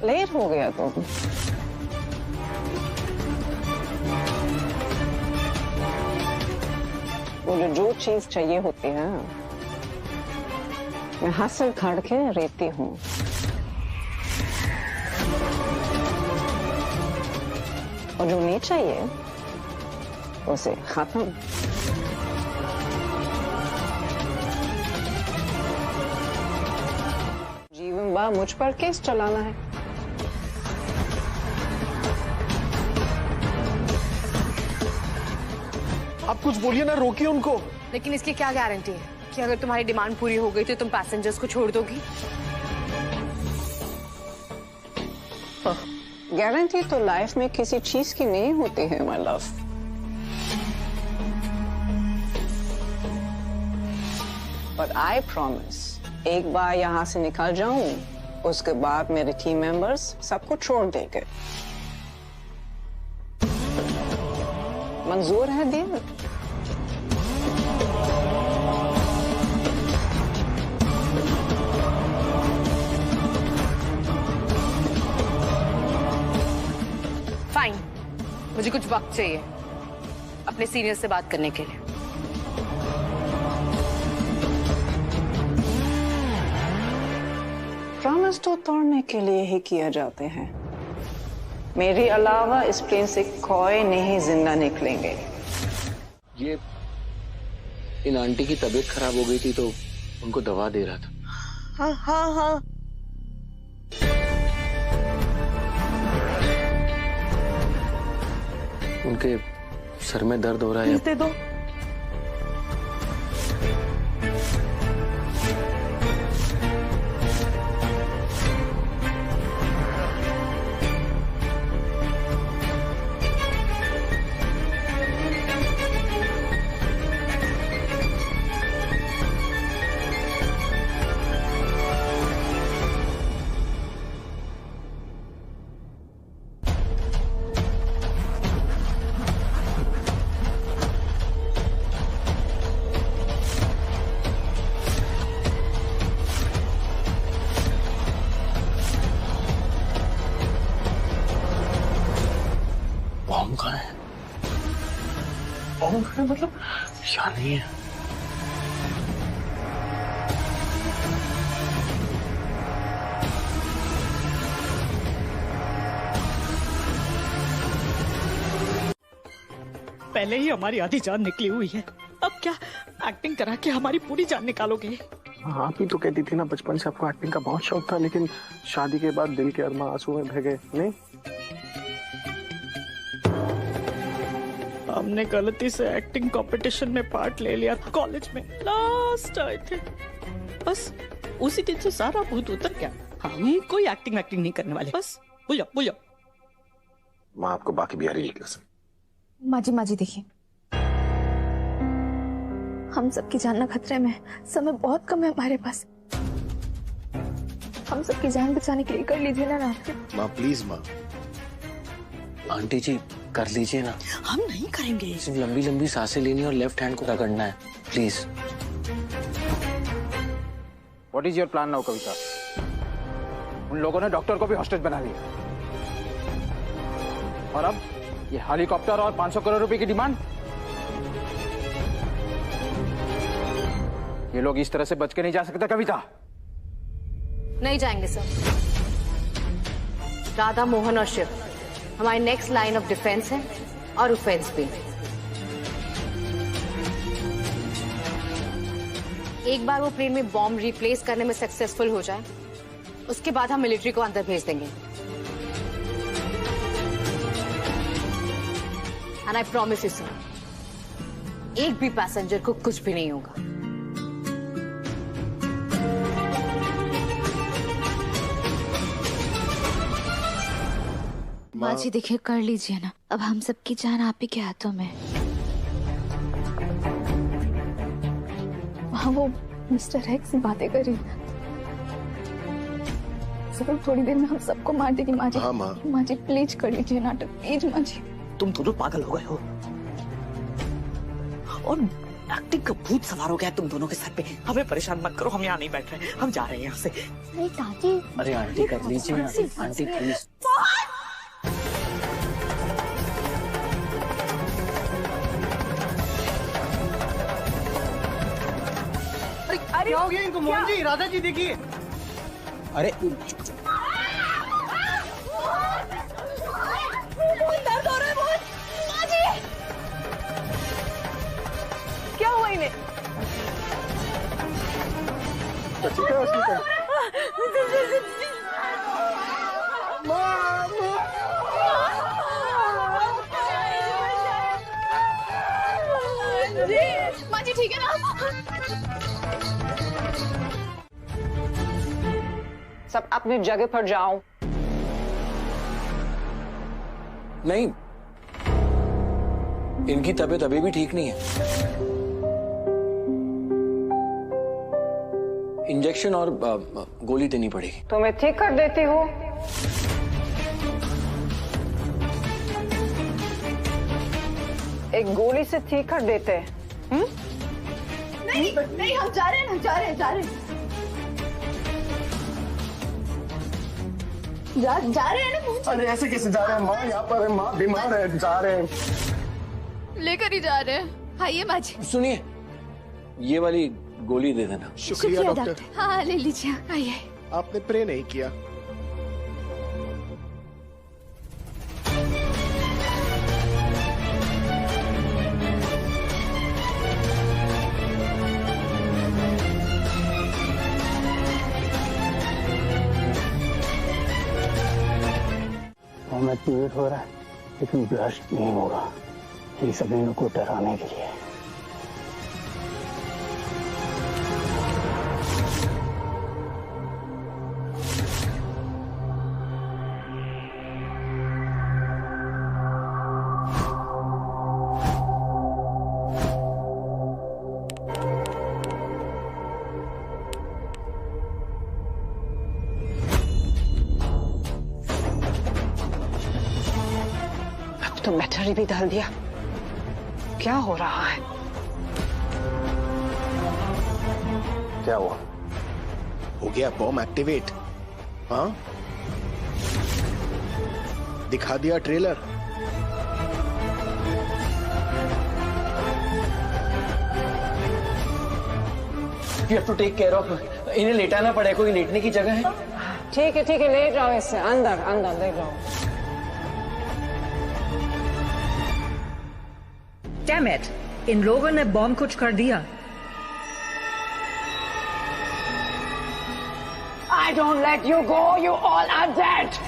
लेट हो गया तो मुझे जो चीज चाहिए होती है मैं हासिल करके रहती हूँ। और जो नहीं चाहिए उसे खत्म। जीवन बा मुझ पर केस चलाना है। आप कुछ बोलिए ना, रोकिए उनको। लेकिन इसकी क्या गारंटी है कि अगर तुम्हारी डिमांड पूरी हो गई तो तुम पैसेंजर्स को छोड़ दोगी? गारंटी तो लाइफ में किसी चीज की नहीं होती है my love. But I promise, एक बार यहाँ से निकल जाऊं उसके बाद मेरे टीम मेंबर्स सबको छोड़ देंगे। मंजूर है डील? फाइन, मुझे कुछ वक्त चाहिए अपने सीनियर से बात करने के लिए। प्रॉमिस तो तोड़ने के लिए ही किए जाते हैं। मेरे अलावा इस प्लेन से कोई नहीं जिंदा निकलेंगे। ये इन आंटी की तबीयत खराब हो गई थी तो उनको दवा दे रहा था। हाँ हाँ हाँ, के सर में दर्द हो रहा है। दे दो। बॉम्ब कहाँ है? बॉम्ब कहाँ है मतलब? यहाँ नहीं है। पहले ही हमारी आधी जान निकली हुई है, अब क्या एक्टिंग करा के हमारी पूरी जान निकालोगे? आप ही तो कहती थी ना बचपन से आपको एक्टिंग का बहुत शौक था, लेकिन शादी के बाद दिल के अरमा आंसू में बह गए। नहीं, हमने गलती से एक्टिंग कंपटीशन में पार्ट ले लिया था कॉलेज में, लास्ट आए थे। बस उसी दिन से सारा भूत उतर गया। हम कोई एक्टिंग नहीं करने वाले, बस भूल जाओ। माँ आपको बाकी बिहारी की कसम। माँ जी देखिए, हम सबकी जान ना खतरे में, समय बहुत कम है हमारे पास। हम सबकी जान बचाने के लिए कर लीजिए ना नाटक। माँ प्लीज माँ। आंटी जी कर लीजिए ना। हम नहीं करेंगे। सिर्फ लंबी लंबी सांसें लेनी और लेफ्ट हैंड को रगड़ना है, please. What is your plan now Kavita? उन लोगों ने डॉक्टर को भी हॉस्टेज बना लिया और अब ये हेलीकॉप्टर और 500 करोड़ रुपए की डिमांड। ये लोग इस तरह से बच के नहीं जा सकते कविता। नहीं जाएंगे सर। राधा मोहन और शिव हमारी नेक्स्ट लाइन ऑफ डिफेंस है और ऑफेंस भी। एक बार वो प्लेन में बॉम्ब रिप्लेस करने में सक्सेसफुल हो जाए, उसके बाद हम मिलिट्री को अंदर भेज देंगे। And I promise you sir, एक भी पैसेंजर को कुछ भी नहीं होगा। माँ जी देखिए, कर लीजिए ना, अब हम सबकी जान आप ही के हाथों में। वहाँ वो मिस्टर एक्स से बातें कर रही है, सिर्फ थोड़ी देर में हम सबको मार देगी। माँ जी, माँ जी प्लीज कर लीजिए नाटक, प्लीज माँ जी। तुम दोनों पागल हो गए हो और एक्टिंग का भूत सवार हो गया तुम दोनों के सर पे। हमें परेशान मत करो, हम यहाँ नहीं बैठ रहे, हम जा रहे हैं यहाँ से। नहीं दादी। अरे आंटी कर लीजिए ना, आंटी प्लीज। अरे क्या हो गया इनको? मोहन जी, राधा जी देखिए। अरे दर्द हो रहा है बहुत। माँ जी, क्या हुआ इन्हें? माँ जी ठीक है ना? सब अपनी जगह पर जाओ। नहीं, इनकी तबीयत अभी भी ठीक नहीं है। इंजेक्शन और गोली देनी पड़ेगी। तो मैं ठीक कर देती हूँ। एक गोली से ठीक कर देते हैं। नहीं हम जा रहे हैं, जा रहे हैं ना। अरे ऐसे कैसे जा रहे हैं माँ? यहाँ पर है माँ, बीमार है, जा रहे हैं। लेकर ही जा रहे हैं। आइए माँ जी। सुनिए, ये वाली गोली दे देना। शुक्रिया डॉक्टर। हाँ ले लीजिए, आइए। आपने प्रे नहीं किया। मैं पेट हो रहा है लेकिन ब्लश नहीं हो रहा। ये सब इन लोगों को डराने के लिए। तो बैटरी भी डाल दिया। क्या हो रहा है? क्या हुआ? हो गया बॉम्ब एक्टिवेट। हाँ, दिखा दिया trailer. You have to take care of. इन्हें लेटाना पड़ेगा, कोई लेटने की जगह है? ठीक है ले जाओ इसे अंदर अंदर ले जाओ। Damn it! इन लोगों ने बॉम्ब कुछ कर दिया। I don't let you go. You all are dead.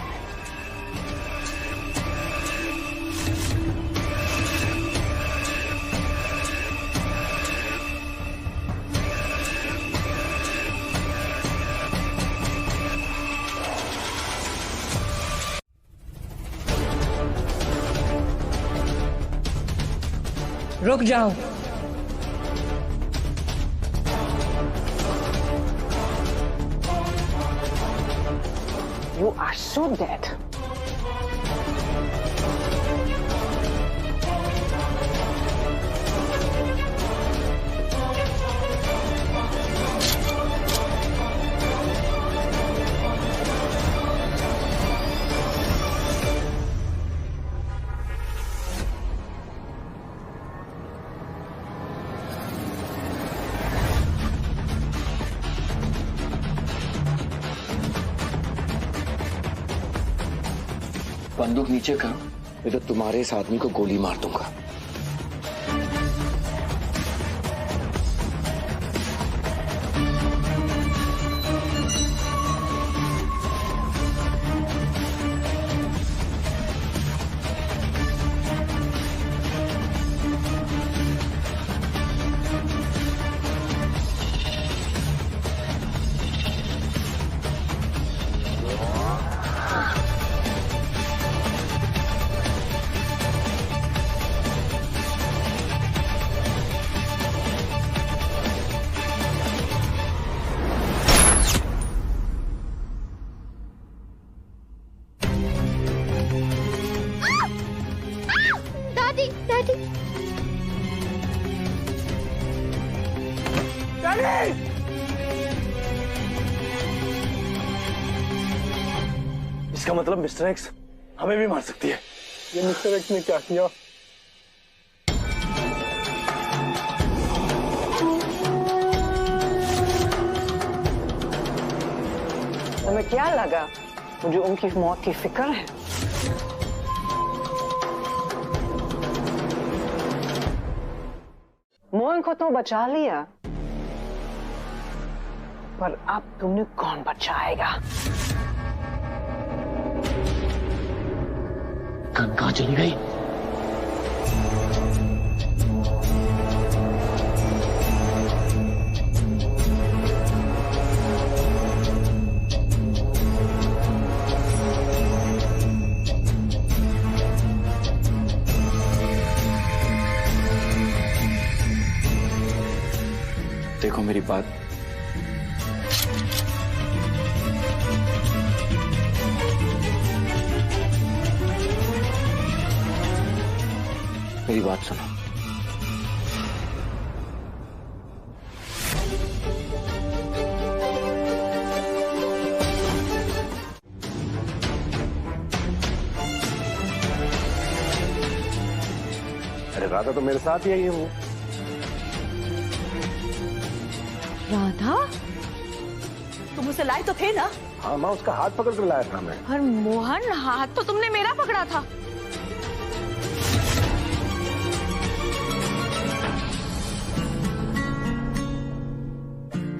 रुक जाओ। You are so dead. बंदूक नीचे करो, नहीं तो तुम्हारे इस आदमी को गोली मार दूंगा। इसका मतलब मिस्टर एक्स हमें भी मार सकती है। ये मिस्टर एक्स ने क्या किया? तुम्हें क्या लगा मुझे उनकी मौत की फिक्र है? मोहन को तो बचा लिया, पर अब तुमने कौन बचाएगा? गन कहां चली गई? देखो मेरी बात, मेरी बात सुनो। अरे राधा तो मेरे साथ ही आई है। वो राधा? तुम उसे लाए तो थे ना? हाँ माँ, उसका हाथ पकड़ कर लाया था मैं। पर मोहन, हाथ तो तुमने मेरा पकड़ा था।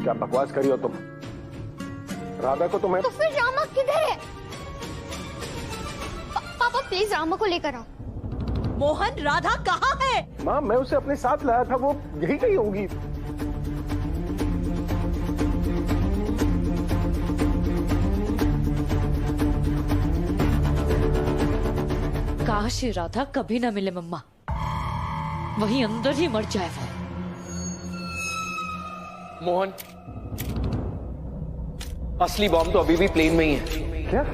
क्या बकवास करी हो तुम? राधा को तुम्हें तो फिर रामा किधर है? पापा प्लीज रामा को लेकर आओ। मोहन, राधा कहाँ है? माँ, मैं उसे अपने साथ लाया था, वो यही कहीं होगी। काश ये राधा कभी ना मिले मम्मा, वहीं अंदर ही मर जाए वो। मोहन, असली बॉम्ब तो अभी भी प्लेन में ही है। क्या?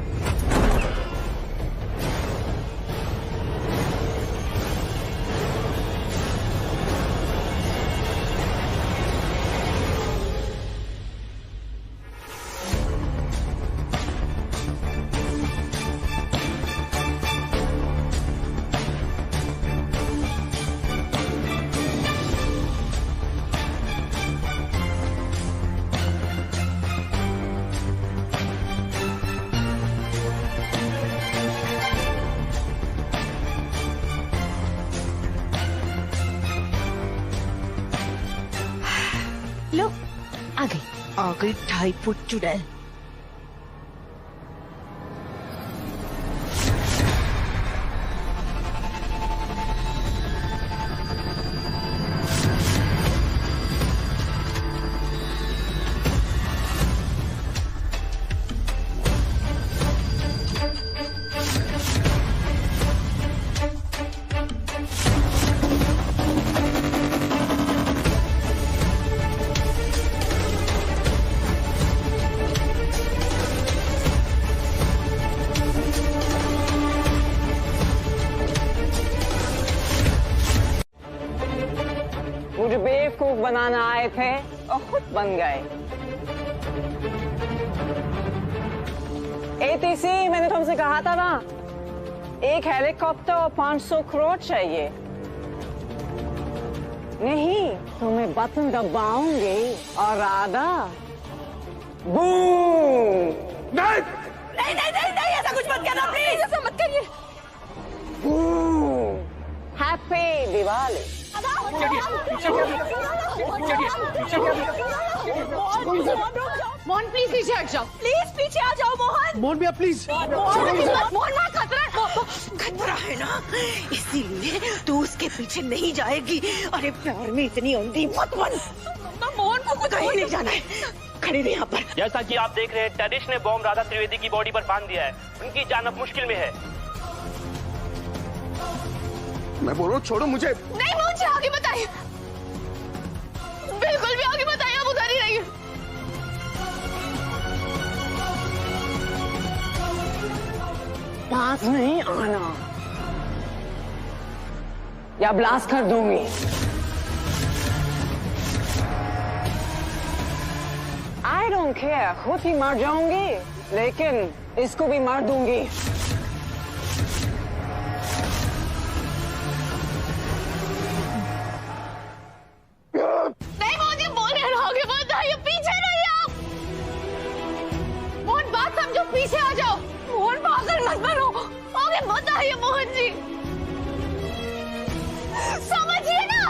लो, आ गई। आ गई 2.5 फुट चुड़ैल। मुझे बेवकूफ बनाना आए थे और खुद बन गए। ATC, मैंने तुमसे कहा था ना, एक हेलीकॉप्टर और 500 करोड़ चाहिए। नहीं तो मैं बटन दबाऊंगी और राधा बूम। नहीं नहीं नहीं नहीं, ऐसा कुछ मत करना प्लीज, ऐसा मत करिए। Boom. Happy Diwali. Mohan please पीछे हट जाओ, प्लीज पीछे आ जाओ मोहन। मोहन भैया प्लीज। मोहन ना खतरा है ना, इसीलिए तू उसके पीछे नहीं जाएगी। अरे प्यार में इतनी अंधी मत बन। मोहन को कुछ कहीं नहीं जाना है, खड़ी रही यहाँ पर। जैसा कि आप देख रहे हैं, टेरिस ने बॉम्ब राधा त्रिवेदी की बॉडी पर बांध दिया है। उनकी जान अब मुश्किल में है। मैं बोल रहा हूँ, छोड़ो मुझे। नहीं, मुझे आगे बताइए, बिल्कुल भी आगे बताइए, आप उधर ही रहिए। पास नहीं आना या ब्लास्ट कर दूंगी। आई डोंट केयर, खुद ही मर जाऊंगी, लेकिन इसको भी मार दूंगी। नहीं, मुझे बोल रहे हो, आगे बताइए, पीछे नहीं आप। मोहन बात समझो, पीछे आ जाओ। मोहन पागल मत बनो, आगे बताइए मोहन जी, समझिए ना।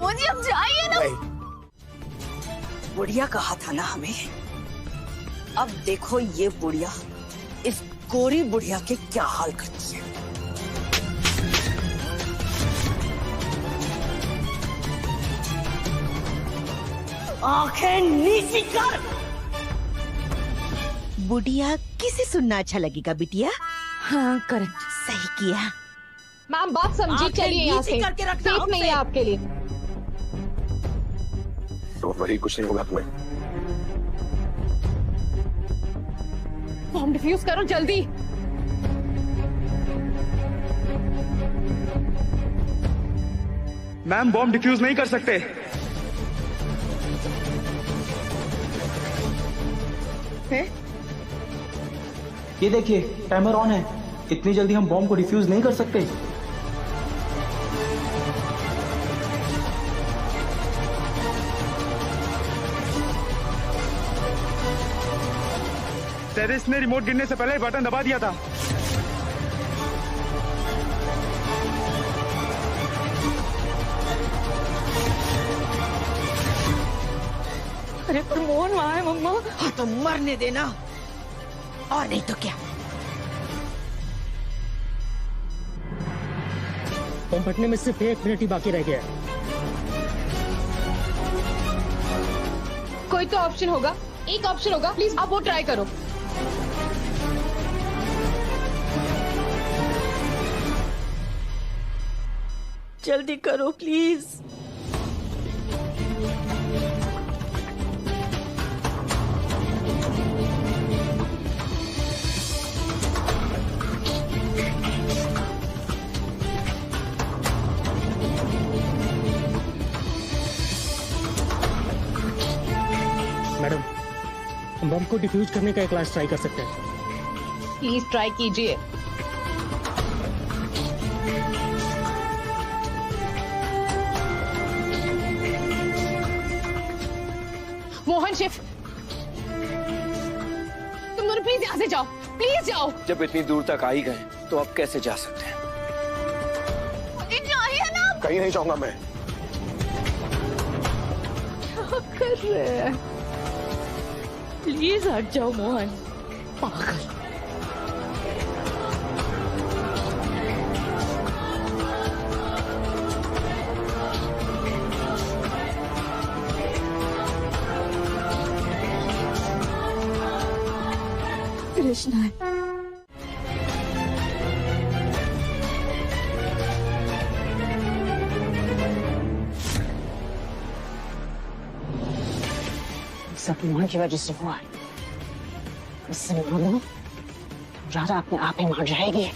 मुझे अब जाइए ना। बुढ़िया कहा था ना हमें, अब देखो ये बुढ़िया इस गोरी बुढ़िया के क्या हाल करती है। आंखें नीची कर। बुढ़िया किसे सुनना अच्छा लगेगा बिटिया? हाँ करेक्ट, सही किया। मैम बात समझी, चलिए यहाँ से, करके रखना सीट नहीं है आपके लिए। तो वही कुछ नहीं होगा तुम्हें। बॉम्ब डिफ्यूज करो जल्दी। मैम बॉम्ब डिफ्यूज नहीं कर सकते। है? ये देखिए टाइमर ऑन है। इतनी जल्दी हम बॉम्ब को डिफ्यूज नहीं कर सकते। टेरिस ने रिमोट गिरने से पहले बटन दबा दिया था। अरे पर मोहन वहां है मम्मा। हाँ तो मरने देना, और नहीं तो क्या। बम फटने में सिर्फ 1 मिनट ही बाकी रह गया है। कोई तो ऑप्शन होगा, एक ऑप्शन होगा, प्लीज आप वो ट्राई करो। जल्दी करो प्लीज। मैडम, हम बम को डिफ्यूज करने का एक लास्ट ट्राई कर सकते हैं। प्लीज ट्राई कीजिए। मोहन शिव, तुम दोनों प्लीज यहाँ से जाओ, प्लीज जाओ। जब इतनी दूर तक आ ही गए तो अब कैसे जा सकते हैं? जाइए ना। कहीं नहीं जाऊंगा मैं। क्या कर रहे हैं? प्लीज हट जाओ मोहन, पागल। कृष्णा सब मोहन की वजह से हुआ है। इससे मार दो, राधा अपने आप ही मर जाएगी।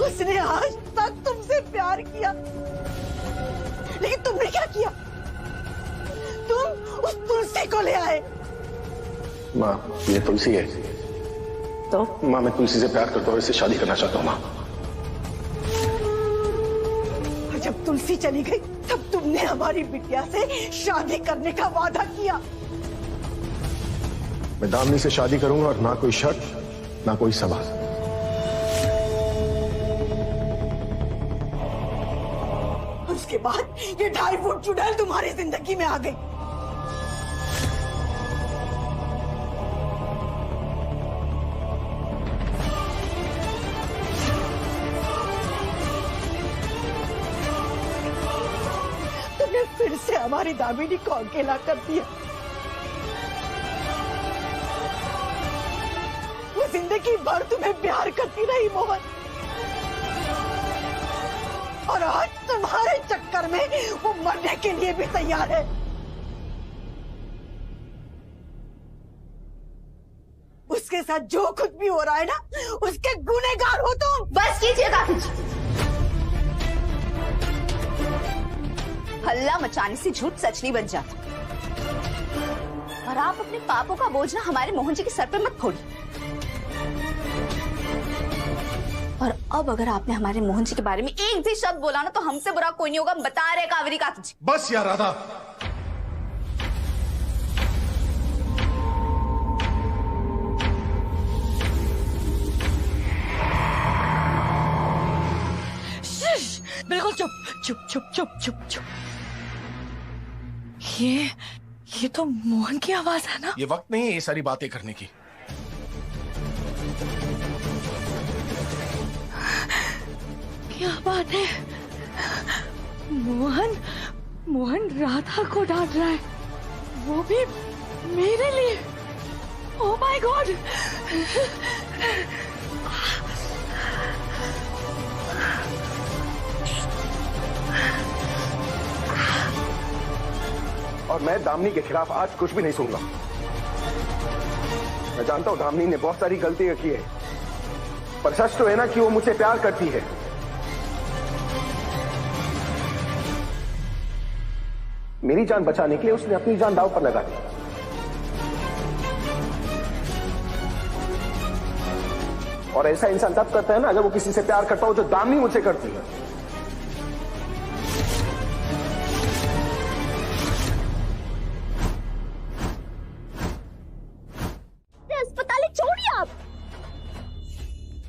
उसने आज तक तुमसे प्यार किया, लेकिन तुमने क्या किया? तुम उस तुलसी को ले आए। माँ, ये तुलसी है। तो माँ, मैं तुलसी से प्यार करता हूँ, इससे शादी करना चाहता हूँ माँ। और जब तुलसी चली गई तब तुमने हमारी बिटिया से शादी करने का वादा किया। मैं दामिनी से शादी करूंगा और ना कोई शर्त ना कोई सवाल। उसके बाद ये 2.5 फुट चुड़ैल तुम्हारी जिंदगी में आ गई। तुमने फिर से हमारी दामिनी को अकेला कर दिया। वो जिंदगी भर तुम्हें प्यार करती रही मोहन, और आज तुम्हारे चक्कर में वो मरने के लिए भी तैयार है। उसके साथ जो कुछ भी हो रहा है ना, उसके गुनहगार हो तुम। बस कीजिए काकी जी। हल्ला मचाने से झूठ सच नहीं बन जाता, और आप अपने पापों का बोझ ना हमारे मोहन जी के सर पर मत फोड़िए। और अब अगर आपने हमारे मोहन जी के बारे में एक भी शब्द बोला ना, तो हमसे बुरा कोई नहीं होगा, बता रहे कावेरी काकी जी। बस यार राधा, बिल्कुल चुप चुप चुप चुप चुप चुप। ये तो मोहन की आवाज है ना? ये वक्त नहीं है ये सारी बातें करने की। क्या बात है? मोहन राधा को डांट रहा है, वो भी मेरे लिए। Oh my God! और मैं दामिनी के खिलाफ आज कुछ भी नहीं सुनूंगा। मैं जानता हूं दामिनी ने बहुत सारी गलतियां की है, पर सच तो है ना कि वो मुझसे प्यार करती है। मेरी जान बचाने के लिए उसने अपनी जान दांव पर लगा दी। और ऐसा इंसान तब करता है ना अगर वो किसी से प्यार करता हो जो दामिनी मुझसे करती है। अस्पताल छोड़िए आप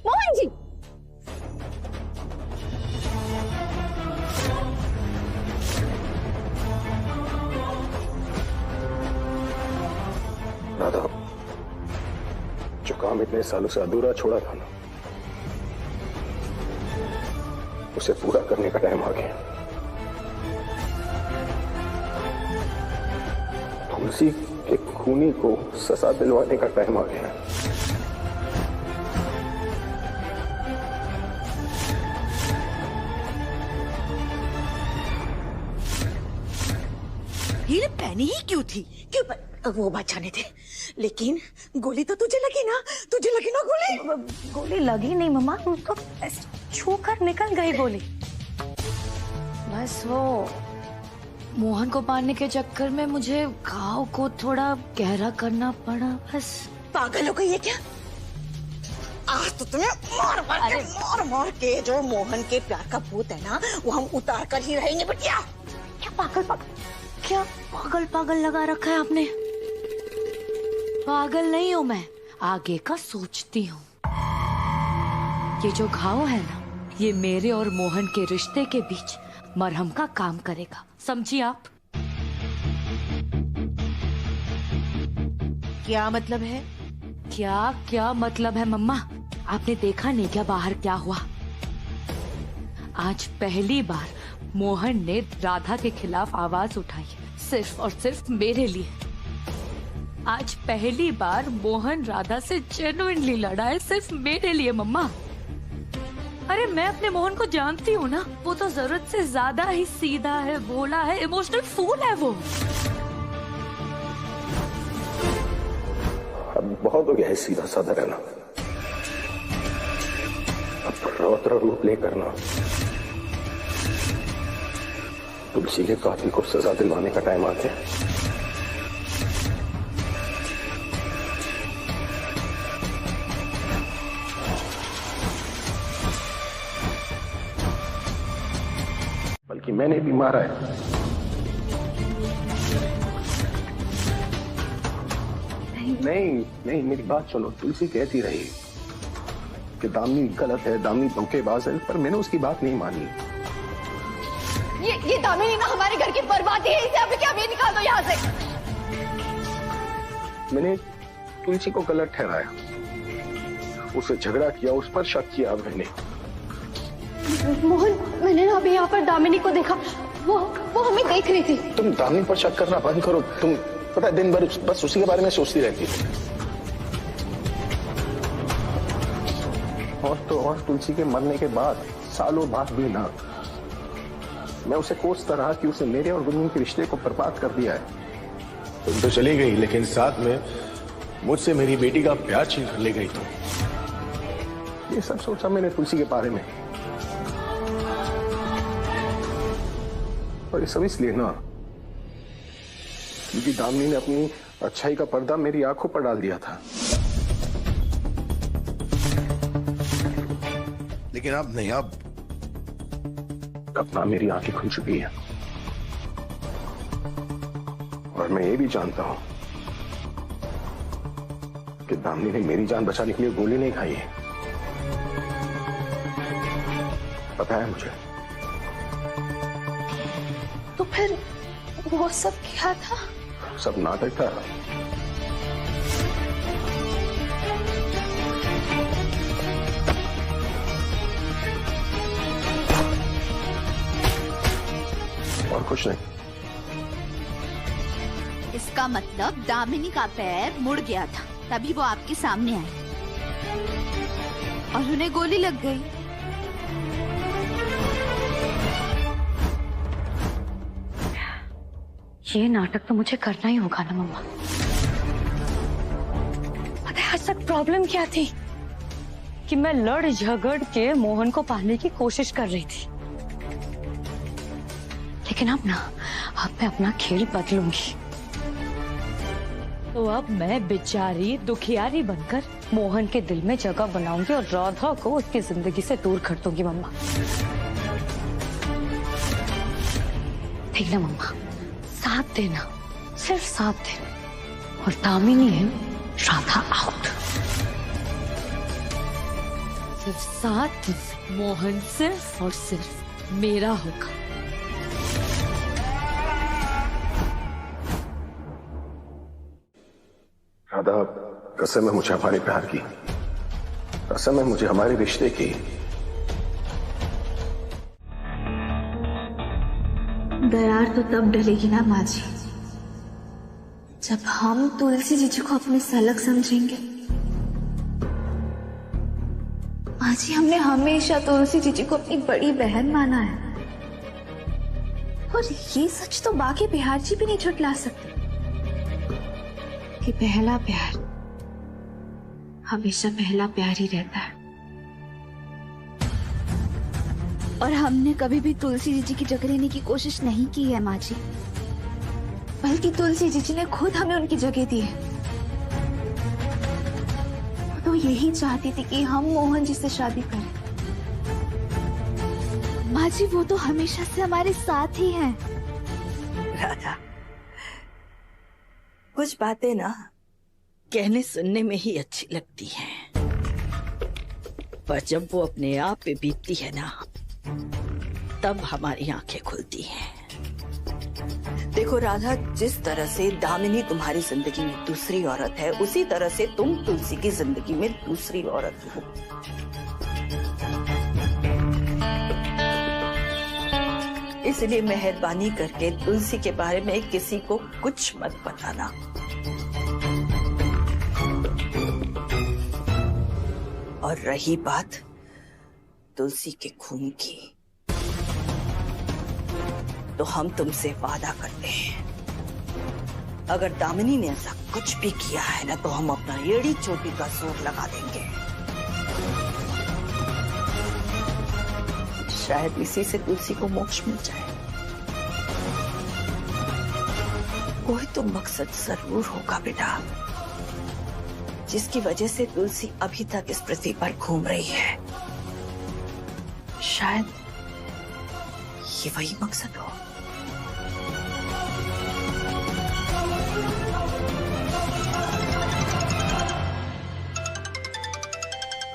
मोहन जी। राधा, जो काम इतने सालों से अधूरा छोड़ा था ना, उसे पूरा करने का टाइम आ गया। तुलसी के खूनी को सजा दिलवाने का टाइम आ गया। ये पहनी ही क्यों थी? क्यों वो बचाने थे, लेकिन गोली तो तुझे लगी ना गोली? गोली लगी नहीं मम्मा, तो छू कर निकल गई गोली। बस वो मोहन को मारने के चक्कर में मुझे घाव को थोड़ा गहरा करना पड़ा बस। पागल हो गई है क्या? आज तो तुम्हें मार के जो मोहन के प्यार का भूत है ना, वो हम उतार कर ही रहेंगे बिटिया। क्या पागल लगा रखा है आपने? पागल नहीं हूँ मैं, आगे का सोचती हूँ। ये जो घाव है ना, ये मेरे और मोहन के रिश्ते के बीच मरहम का काम करेगा, समझिए आप? क्या मतलब है? क्या मतलब है मम्मा? आपने देखा नहीं क्या बाहर क्या हुआ? आज पहली बार मोहन ने राधा के खिलाफ आवाज उठाई, सिर्फ और सिर्फ मेरे लिए। आज पहली बार मोहन राधा से जेन्युइनली लड़ा है, सिर्फ मेरे लिए मम्मा। अरे मैं अपने मोहन को जानती हूँ ना, वो तो जरूरत से ज्यादा ही सीधा है, भोला है, इमोशनल फूल है वो। अब बहुत हो गया है सीधा साधा रहना, अब रौद्र रूप ले करना। तुलसी के कातिल को सजा दिलवाने का टाइम आ गया। बल्कि मैंने भी मारा है। नहीं, मेरी बात सुनो। तुलसी कहती रही कि दामिनी गलत है, दामिनी धोखेबाज है, पर मैंने उसकी बात नहीं मानी। ये दामिनी ना हमारे घर की बर्बादी है, इसे अभी क्या भी निकाल दो यहाँ से। मैंने तुलसी को गलत ठहराया, उससे झगड़ा किया, उस पर शक किया मैंने। मोहन, मैंने ना अभी यहाँ पर दामिनी को देखा, वो हमें देख रही थी। तुम दामिनी पर शक करना बंद करो। तुम पता है दिन भर बस उसी के बारे में सोचती रहती है। और तुलसी के मरने के बाद सालों बाद भी ना, मैं उसे कोसता रहा कि उसने मेरे और गुनगुन के रिश्ते को बर्बाद कर दिया है। तुम तो चली गई, लेकिन साथ में मुझसे मेरी बेटी का प्यार छीन कर ले गई तुम। ये सब सोचा मैंने तुलसी के बारे में, और ये सब इसलिए ना क्योंकि दामिनी ने अपनी अच्छाई का पर्दा मेरी आंखों पर डाल दिया था। लेकिन अब नहीं, अब ना मेरी आंखें खुल चुकी है, और मैं ये भी जानता हूं कि दामिनी ने मेरी जान बचाने के लिए गोली नहीं खाई है। पता है मुझे, तो फिर वो सब क्या था? सब नाटक था। और कुछ नहीं। इसका मतलब दामिनी का पैर मुड़ गया था, तभी वो आपके सामने आए और उन्हें गोली लग गई। ये नाटक तो मुझे करना ही होगा ना मम्मा। पता है आज तक प्रॉब्लम क्या थी कि मैं लड़ झगड़ के मोहन को पाने की कोशिश कर रही थी, लेकिन अब मैं अपना खेल बदलूंगी। तो अब मैं बेचारी दुखियारी बनकर मोहन के दिल में जगह बनाऊंगी और राधा को उसकी जिंदगी से दूर कर दूंगी मम्मा। ठीक ना मम्मा? साथ देना, सिर्फ साथ देना, और दामिनी है राधा आउट। सिर्फ साथ मोहन सिर्फ और सिर्फ मेरा होगा। राधा, कसम है मुझे हमारे प्यार की, कसम है मुझे हमारे रिश्ते की। दरार तो तब डलेगी ना माँ जी, जब हम तुलसी जीजू को अपनी सलग समझेंगे। माँ जी, हमने हमेशा तुलसी जीजू को अपनी बड़ी बहन माना है, और ये सच तो बाकी बिहार जी भी नहीं झुठला सकते कि पहला प्यार हमेशा पहला प्यार ही रहता है। और हमने कभी भी तुलसी जीजी की जगह लेने की कोशिश नहीं की है माँ जी, बल्कि तुलसी जीजी ने खुद हमें उनकी जगह दी है। वो तो यही चाहती थी कि हम मोहन जी से शादी करें। माँ जी वो तो हमेशा से हमारे साथ ही हैं। राधा, कुछ बातें ना कहने सुनने में ही अच्छी लगती हैं, पर जब वो अपने आप पे बीतती है ना, तब हमारी आंखें खुलती हैं। देखो राधा, जिस तरह से दामिनी तुम्हारी जिंदगी में दूसरी औरत है, उसी तरह से तुम तुलसी की जिंदगी में दूसरी औरत हो। इसलिए मेहरबानी करके तुलसी के बारे में किसी को कुछ मत बताना। और रही बात तुलसी के खून की, तो हम तुमसे वादा करते हैं, अगर दामिनी ने ऐसा कुछ भी किया है ना, तो हम अपना एड़ी चोटी का जोर लगा देंगे। शायद इसी से तुलसी को मोक्ष मिल जाए। कोई तो मकसद जरूर होगा बेटा, जिसकी वजह से तुलसी अभी तक इस पृथ्वी पर घूम रही है। शायद ये वही मकसद हो।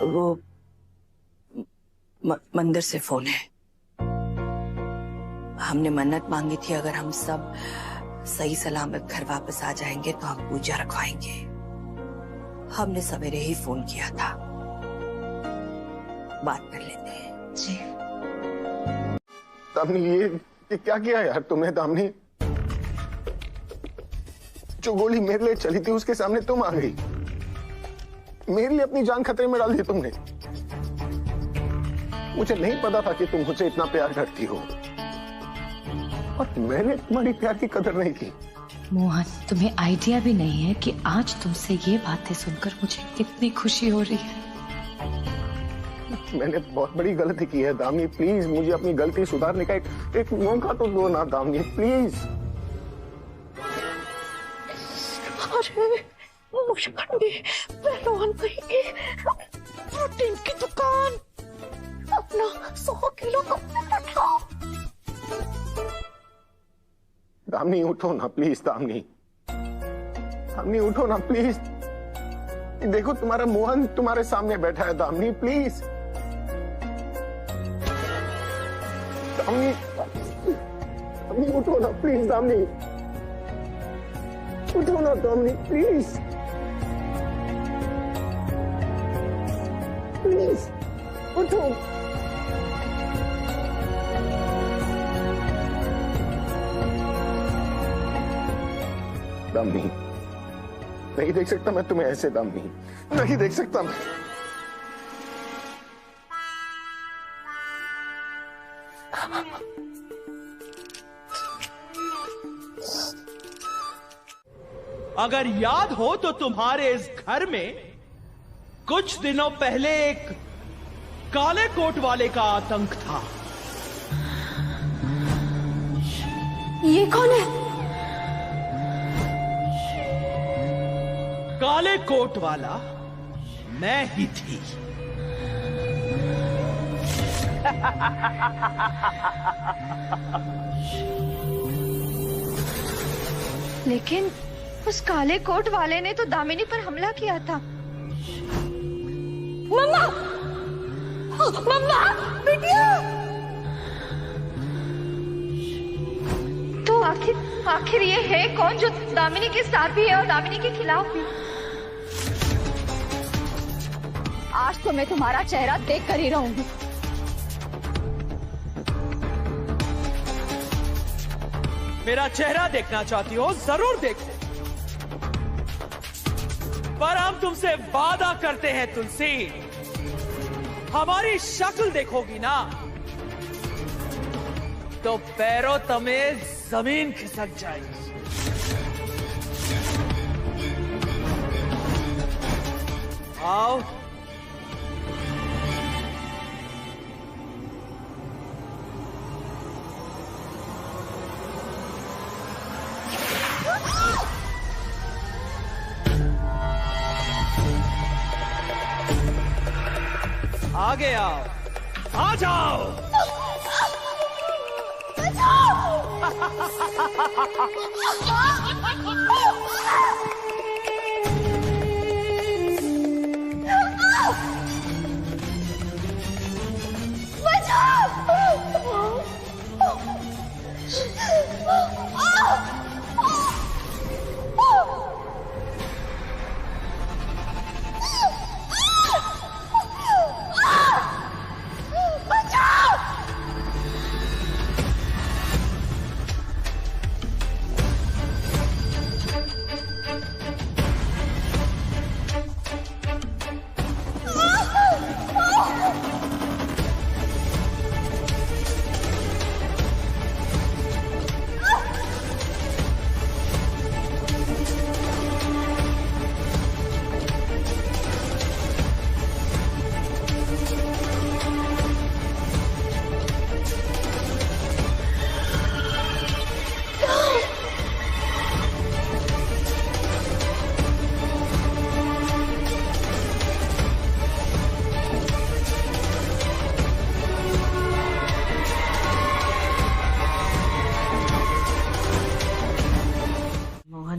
वो मंदिर से फोन है। हमने मन्नत मांगी थी, अगर हम सब सही सलामत घर वापस आ जाएंगे तो हम पूजा रखवाएंगे। हमने सवेरे ही फोन किया था, बात कर लेते हैं। जी दामिनी, ये क्या किया यार तुमने? दामिनी, जो गोली मेरे लिए चली थी उसके सामने तुम आ गई, मेरे लिए अपनी जान खतरे में डाल दी तुमने। मुझे नहीं पता था कि तुम मुझसे इतना प्यार करती हो, और मैंने तुम्हारी प्यार की कदर नहीं की। मोहन, तुम्हें आइडिया भी नहीं है कि आज तुमसे ये बातें सुनकर मुझे कितनी खुशी हो रही है। मैंने बहुत बड़ी गलती की है दामिनी, प्लीज मुझे अपनी गलती सुधारने का एक मौका तो दो ना दामिनी, प्लीज। अरे पहलवान कहेंगे, प्रोटीन की दुकान, अपना 100 किलो कपड़ा रखाओ। दामिनी उठो ना प्लीज, दामिनी, दामिनी उठो ना प्लीज। देखो तुम्हारा मोहन तुम्हारे सामने बैठा है दामिनी, प्लीज। दामिनी दामिनी उठो ना प्लीज, दामिनी उठो ना, दामिनी प्लीज प्लीज उठो। दामिनी नहीं देख सकता मैं तुम्हें ऐसे, दामिनी नहीं देख सकता मैं। अगर याद हो तो तुम्हारे इस घर में कुछ दिनों पहले एक काले कोट वाले का आतंक था। ये कौन है? काले कोट वाला मैं ही थी। लेकिन उस काले कोट वाले ने तो दामिनी पर हमला किया था। मम्मा, मम्मा, बिटिया। तो आखिर ये है कौन जो दामिनी के साथ भी है और दामिनी के खिलाफ भी? आज तो मैं तुम्हारा चेहरा देख कर ही रहूंगी। मेरा चेहरा देखना चाहती हो? जरूर देखो, पर हम तुमसे वादा करते हैं तुलसी, हमारी शक्ल देखोगी ना तो पैरों तमे जमीन खिसक जाएगी। आओ। आगे आओ, आ जाओ।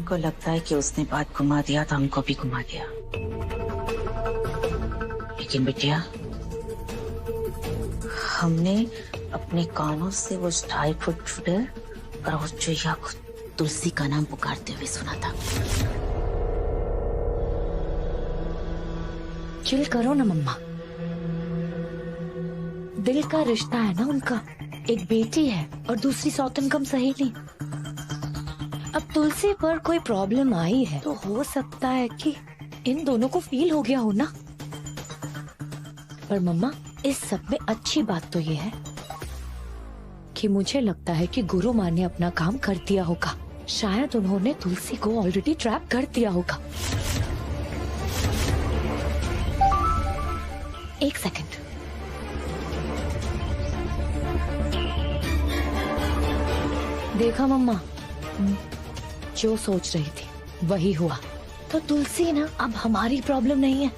को लगता है कि उसने बात घुमा दिया तो हमको भी घुमा दिया। लेकिन बिटिया, हमने अपने कानों से वो 2.5 फुट शूटर और वो चुहिया को तुलसी का नाम पुकारते हुए सुना था। चिल करो ना मम्मा, दिल का रिश्ता है ना उनका। एक बेटी है और दूसरी सौतन कम सहेली। अब तुलसी पर कोई प्रॉब्लम आई है तो हो सकता है कि इन दोनों को फील हो गया हो ना। पर मम्मा, इस सब में अच्छी बात तो ये है कि मुझे लगता है कि गुरु माँ ने अपना काम कर दिया होगा। शायद उन्होंने तुलसी को ऑलरेडी ट्रैप कर दिया होगा। एक सेकंड, देखा मम्मा, जो सोच रही थी वही हुआ। तो तुलसी ना अब हमारी प्रॉब्लम नहीं है।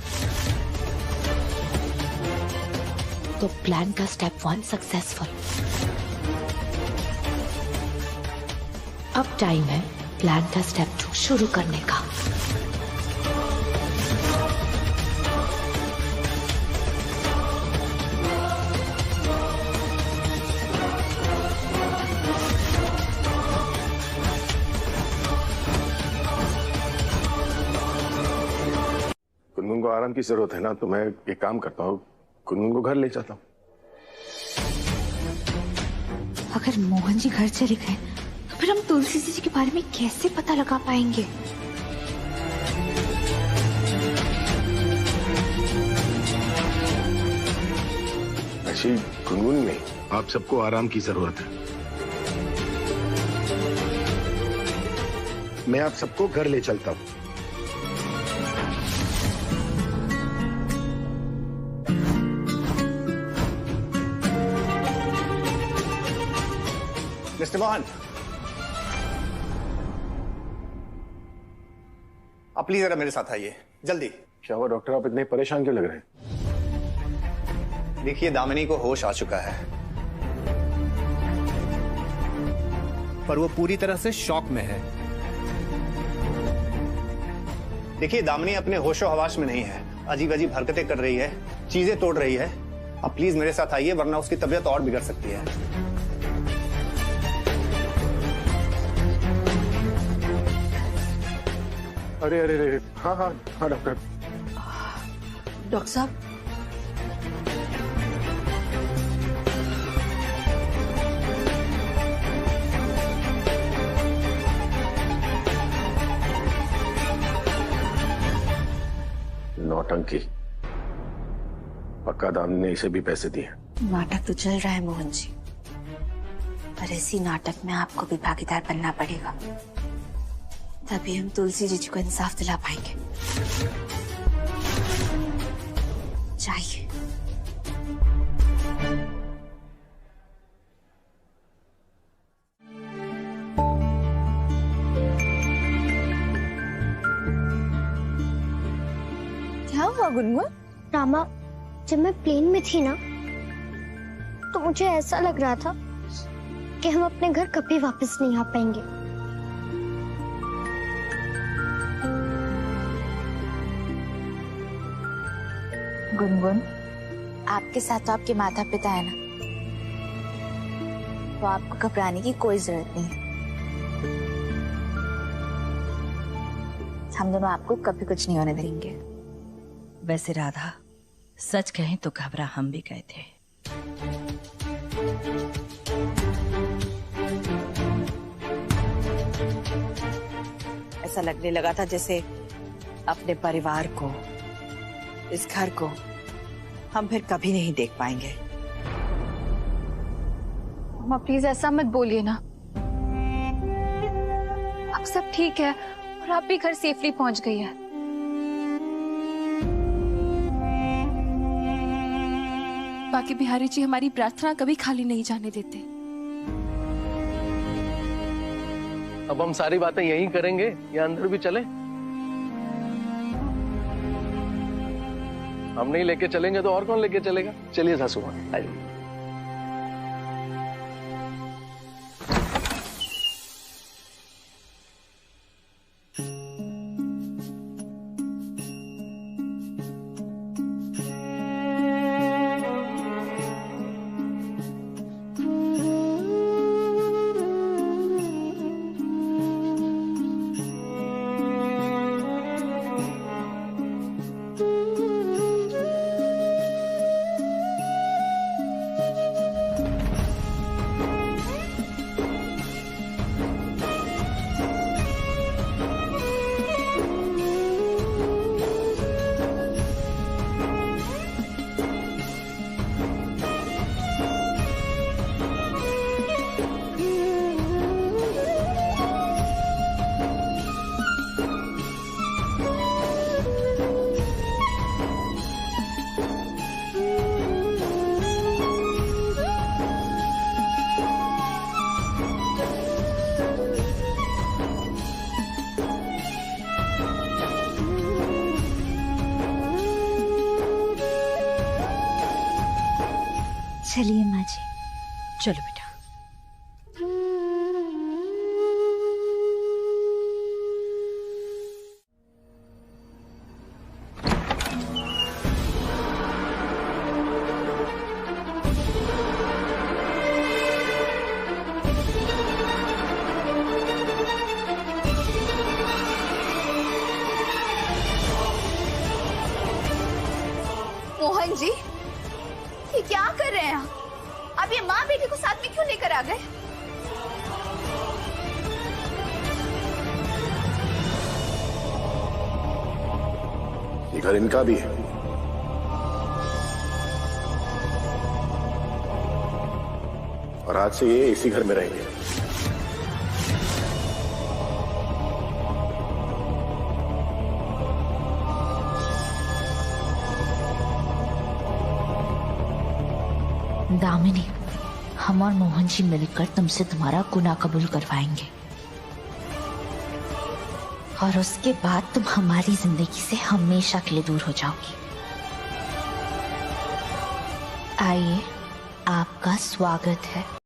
तो प्लान का स्टेप 1 सक्सेसफुल। अब टाइम है प्लान का स्टेप 2 शुरू करने का। आराम की जरूरत है ना, तो मैं एक काम करता हूँ, गुनगुन को घर ले जाता हूँ। अगर मोहन जी घर चले गए तो फिर हम तुलसी जी के बारे में कैसे पता लगा पाएंगे? ऐसी गुनगुन नहीं, आप सबको आराम की जरूरत है। मैं आप सबको घर ले चलता हूँ। मिस्टर मोहन, आप प्लीज जरा मेरे साथ आइए, जल्दी। क्या हुआ डॉक्टर, आप इतने परेशान क्यों लग रहे हैं? देखिए, दामिनी को होश आ चुका है, पर वो पूरी तरह से शॉक में है। देखिए, दामिनी अपने होशो हवास में नहीं है, अजीब अजीब हरकतें कर रही है, चीजें तोड़ रही है। आप प्लीज मेरे साथ आइए, वरना उसकी तबीयत और बिगड़ सकती है। अरे अरे अरे, हाँ हाँ हाँ डॉक्टर। डॉक्टर साहब, नौटंकी, पक्का दाम ने इसे भी पैसे दिए। नाटक तो चल रहा है मोहन जी, पर इसी नाटक में आपको भी भागीदार बनना पड़ेगा, तभी हम तुलसी जी को इंसाफ दिला पाएंगे। चाहिए। क्या हुआ गुनगुन? रामा, जब मैं प्लेन में थी ना, तो मुझे ऐसा लग रहा था कि हम अपने घर कभी वापस नहीं आ पाएंगे। गुनगुन, आपके साथ तो आपके माता पिता है ना, तो आपको घबराने की कोई जरूरत नहीं है। हम दोनों आपको कभी कुछ नहीं होने देंगे। वैसे राधा, सच कहें तो घबरा हम भी गए थे। ऐसा लगने लगा था जैसे अपने परिवार को, इस घर को हम फिर कभी नहीं देख पाएंगे। माँ प्लीज ऐसा मत बोलिए ना, अब सब ठीक है और आप भी घर सेफली पहुंच गई है। बाकी बिहारी जी हमारी प्रार्थना कभी खाली नहीं जाने देते। अब हम सारी बातें यहीं करेंगे या अंदर भी चलें? हम नहीं लेके चलेंगे तो और कौन लेके चलेगा? चलिए सासू मां, आइए। चलिए माँ जी। चलो बेटा। घर इनका भी है। और आज से ये इसी घर में रहेंगे। दामिनी, हम और मोहन जी मिलकर तुमसे तुम्हारा गुनाह कबूल करवाएंगे और उसके बाद तुम हमारी जिंदगी से हमेशा के लिए दूर हो जाओगी। आइए, आपका स्वागत है।